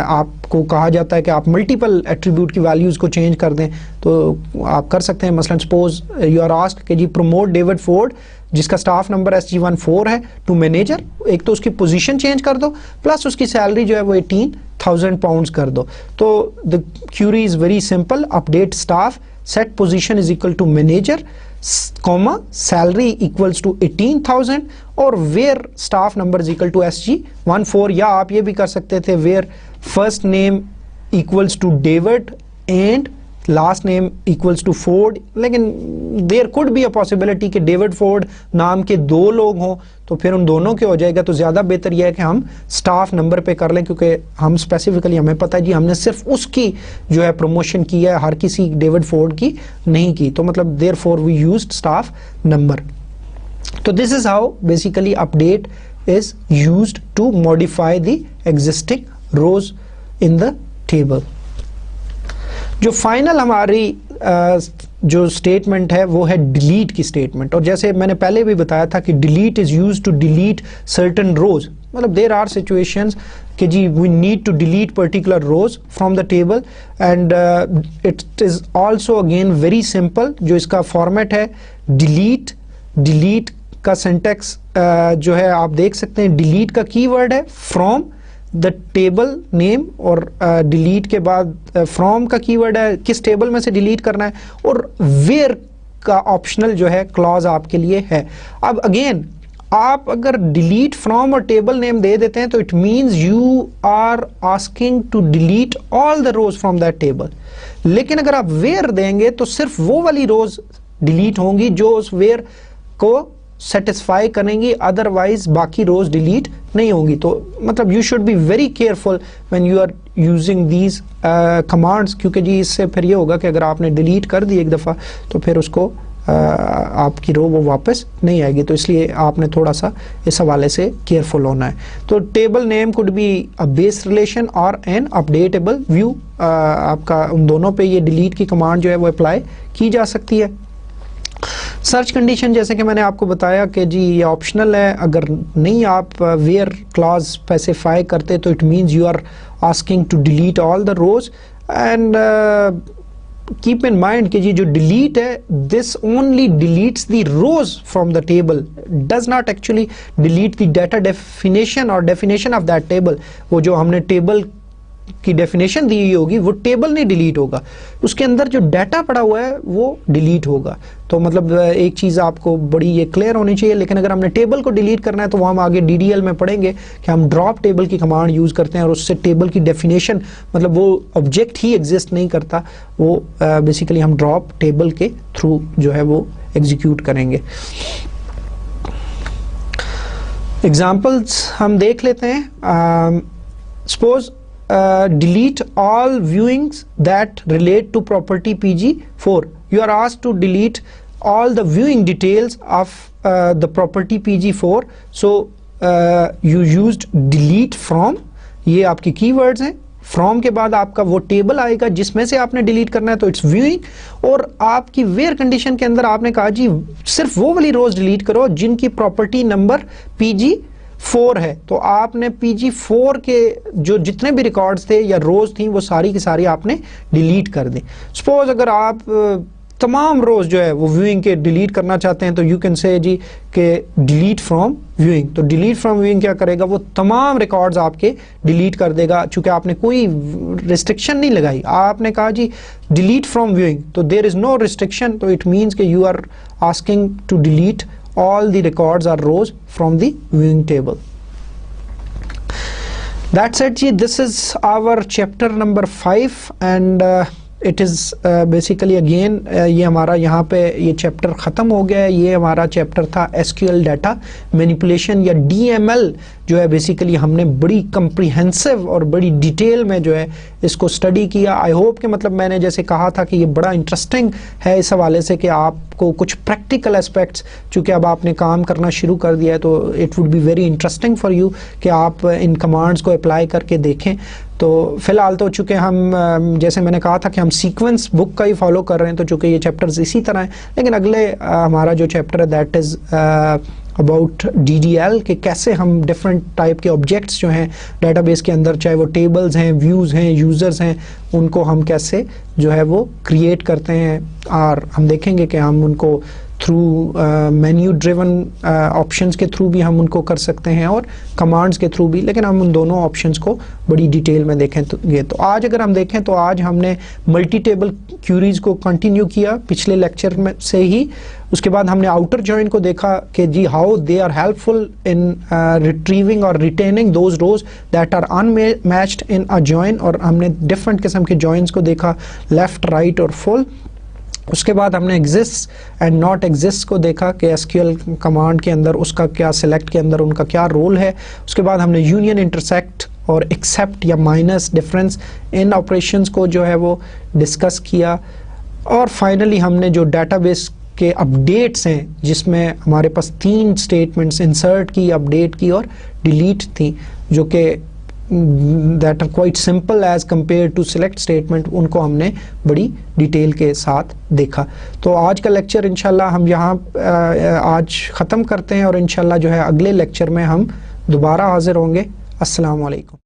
आपको कहा जाता है कि आप मल्टीपल एट्रीब्यूट की वैल्यूज़ को चेंज कर दें तो आप कर सकते हैं। मसलन सपोज यू आर आस्क्ड कि जी प्रमोट डेविड फोर्ड जिसका स्टाफ नंबर SG14 है टू मैनेजर, एक तो उसकी पोजीशन चेंज कर दो प्लस उसकी सैलरी जो है वो 18,000 पाउंड्स कर दो। तो the query is very simple, update staff, set position is equal to manager, comma salary equals to 18,000 और where staff number is equal to SG14। या आप ये भी कर सकते थे where first name equals to David and last name equals to Ford, लेकिन there could be a possibility कि David Ford नाम के 2 लोग हों तो फिर उन दोनों के हो जाएगा। तो ज़्यादा बेहतर यह है कि हम स्टाफ नंबर पे कर लें, क्योंकि हम स्पेसिफिकली हमें पता है जी हमने सिर्फ उसकी जो है प्रमोशन की है, हर किसी डेविड फोर्ड की नहीं की, तो मतलब therefore we used staff number. तो this is how basically update is used to modify the existing rows in the table. जो फाइनल हमारी जो स्टेटमेंट है वो है डिलीट की स्टेटमेंट। और जैसे मैंने पहले भी बताया था कि delete is used to delete certain rows, मतलब देयर आर सिचुएशंस कि जी we need to delete particular rows from the table and it is also again very simple. जो इसका फॉर्मेट है डिलीट का सिंटैक्स जो है आप देख सकते हैं, डिलीट का कीवर्ड है फ्रॉम द टेबल नेम और डिलीट के बाद फ्रॉम का कीवर्ड है किस टेबल में से डिलीट करना है, और वेयर का ऑप्शनल जो है क्लॉज आपके लिए है। अब अगेन आप अगर डिलीट फ्रॉम और टेबल नेम दे देते हैं तो it means you are asking to delete all the rows from that table. लेकिन अगर आप वेयर देंगे तो सिर्फ वो वाली रोज डिलीट होंगी जो उस वेयर को सेटिस्फाई करेंगी, अदरवाइज बाकी रोज डिलीट नहीं होंगी। तो मतलब you should be very careful when you are using these commands, क्योंकि जी इससे फिर ये होगा कि अगर आपने डिलीट कर दी एक दफ़ा तो फिर उसको आपकी रो वो वापस नहीं आएगी। तो इसलिए आपने थोड़ा सा इस हवाले से केयरफुल होना है। तो table name could be a base relation और एन अपडेटेबल व्यू, आपका उन दोनों पे ये डिलीट की कमांड जो है वो अप्लाई की जा सकती है। सर्च कंडीशन जैसे कि मैंने आपको बताया कि जी ये ऑप्शनल है, अगर नहीं आप वेयर क्लॉज स्पेसिफाई करते तो it means you are asking to delete all the rows and keep in mind कि जी जो डिलीट है this only deletes the rows from the table, does not actually delete the data definition और definition of that table. वो जो हमने table की definition दी हुई होगी वो टेबल नहीं डिलीट होगा, उसके अंदर जो डाटा पड़ा हुआ है वो डिलीट होगा। तो मतलब एक चीज़ आपको बड़ी ये क्लियर होनी चाहिए। लेकिन अगर हमने टेबल को डिलीट करना है तो वो हम आगे DDL में पढ़ेंगे कि हम ड्रॉप टेबल की कमांड यूज़ करते हैं और उससे टेबल की डेफिनेशन मतलब वो ऑब्जेक्ट ही एग्जिस्ट नहीं करता, वो बेसिकली हम ड्रॉप टेबल के थ्रू जो है वो एग्जीक्यूट करेंगे। एग्जाम्पल्स हम देख लेते हैं. Suppose delete all viewings that relate to property PG4. You are asked to delete all the viewing details of the property PG4. So you used delete from. ये आपके keywords हैं. फ्रॉम के बाद आपका वो टेबल आएगा जिसमें से आपने डिलीट करना है, तो इट्स व्यूइंग. और आपकी वेयर कंडीशन के अंदर आपने कहा जी सिर्फ वो वाली रोज डिलीट करो जिनकी प्रॉपर्टी नंबर PG4 है. तो आपने PG4 के जो जितने भी रिकॉर्ड्स थे या रोज थी वो सारी की सारी आपने डिलीट कर दी. सपोज अगर आप तमाम रोज जो है वो व्यूइंग के डिलीट करना चाहते हैं तो यू कैन से जी के डिलीट फ्रॉम व्यूइंग. तो डिलीट फ्रॉम व्यूइंग क्या करेगा, वो तमाम रिकॉर्ड्स आपके डिलीट कर देगा. चूंकि आपने कोई रिस्ट्रिक्शन नहीं लगाई, आपने कहा जी डिलीट फ्रॉम व्यूइंग, तो देयर इज नो रिस्ट्रिक्शन. तो इट मीन्स कि you are asking to delete all the records or rows from the viewing table. That's it. This is our chapter number 5 and it is basically again ये हमारा यहाँ पे ये chapter ख़त्म हो गया है. ये हमारा चैप्टर था SQL डाटा मैनिपुलेशन या DML जो है. बेसिकली हमने बड़ी कम्प्रीहेंसिव और बड़ी डिटेल में जो है इसको स्टडी किया. आई होप कि मतलब मैंने जैसे कहा था कि ये बड़ा इंटरेस्टिंग है इस हवाले से कि आपको कुछ प्रैक्टिकल एस्पेक्ट्स, चूँकि अब आपने काम करना शुरू कर दिया है तो it would be very interesting for you कि आप इन कमांड्स को अप्लाई करके देखें. तो फ़िलहाल तो चूँकि हम जैसे मैंने कहा था कि हम सीक्वेंस बुक का ही फॉलो कर रहे हैं, तो चूँकि ये चैप्टर्स इसी तरह हैं, लेकिन अगले हमारा जो चैप्टर है दैट इज़ अबाउट DDL कि कैसे हम डिफरेंट टाइप के ऑब्जेक्ट्स जो हैं डेटाबेस के अंदर, चाहे वो टेबल्स हैं, व्यूज़ हैं, यूज़र्स हैं, उनको हम कैसे जो है वो क्रिएट करते हैं. और हम देखेंगे कि हम उनको थ्रू मेन्यू ड्रिवन ऑप्शंस के थ्रू भी हम उनको कर सकते हैं और कमांड्स के थ्रू भी, लेकिन हम उन दोनों ऑप्शंस को बड़ी डिटेल में देखें. तो आज अगर हम देखें तो आज हमने मल्टी टेबल क्यूरीज को कंटिन्यू किया पिछले लेक्चर में से ही. उसके बाद हमने आउटर जॉइन को देखा कि जी how they are helpful in retrieving और retaining those rows that are unmatched in a join. और हमने डिफरेंट किस्म के जॉइंस को देखा, लेफ्ट, राइट और फुल. उसके बाद हमने एग्जिस्ट एंड नॉट एग्जिस्ट को देखा कि एसक्यूएल कमांड के अंदर उसका क्या, सिलेक्ट के अंदर उनका क्या रोल है. उसके बाद हमने यूनियन, इंटरसेक्ट और एक्सेप्ट या माइनस, डिफरेंस इन ऑपरेशंस को जो है वो डिस्कस किया. और फाइनली हमने जो डेटाबेस के अपडेट्स हैं जिसमें हमारे पास 3 स्टेटमेंट्स इंसर्ट की, अपडेट की और डिलीट थी, जो कि that are quite simple as compare to select statement, उनको हमने बड़ी डिटेल के साथ देखा. तो आज का लेक्चर इंशाल्लाह हम यहाँ आज ख़त्म करते हैं और इंशाल्लाह जो है अगले लेक्चर में हम दोबारा हाजिर होंगे. अस्सलाम वालेकुम.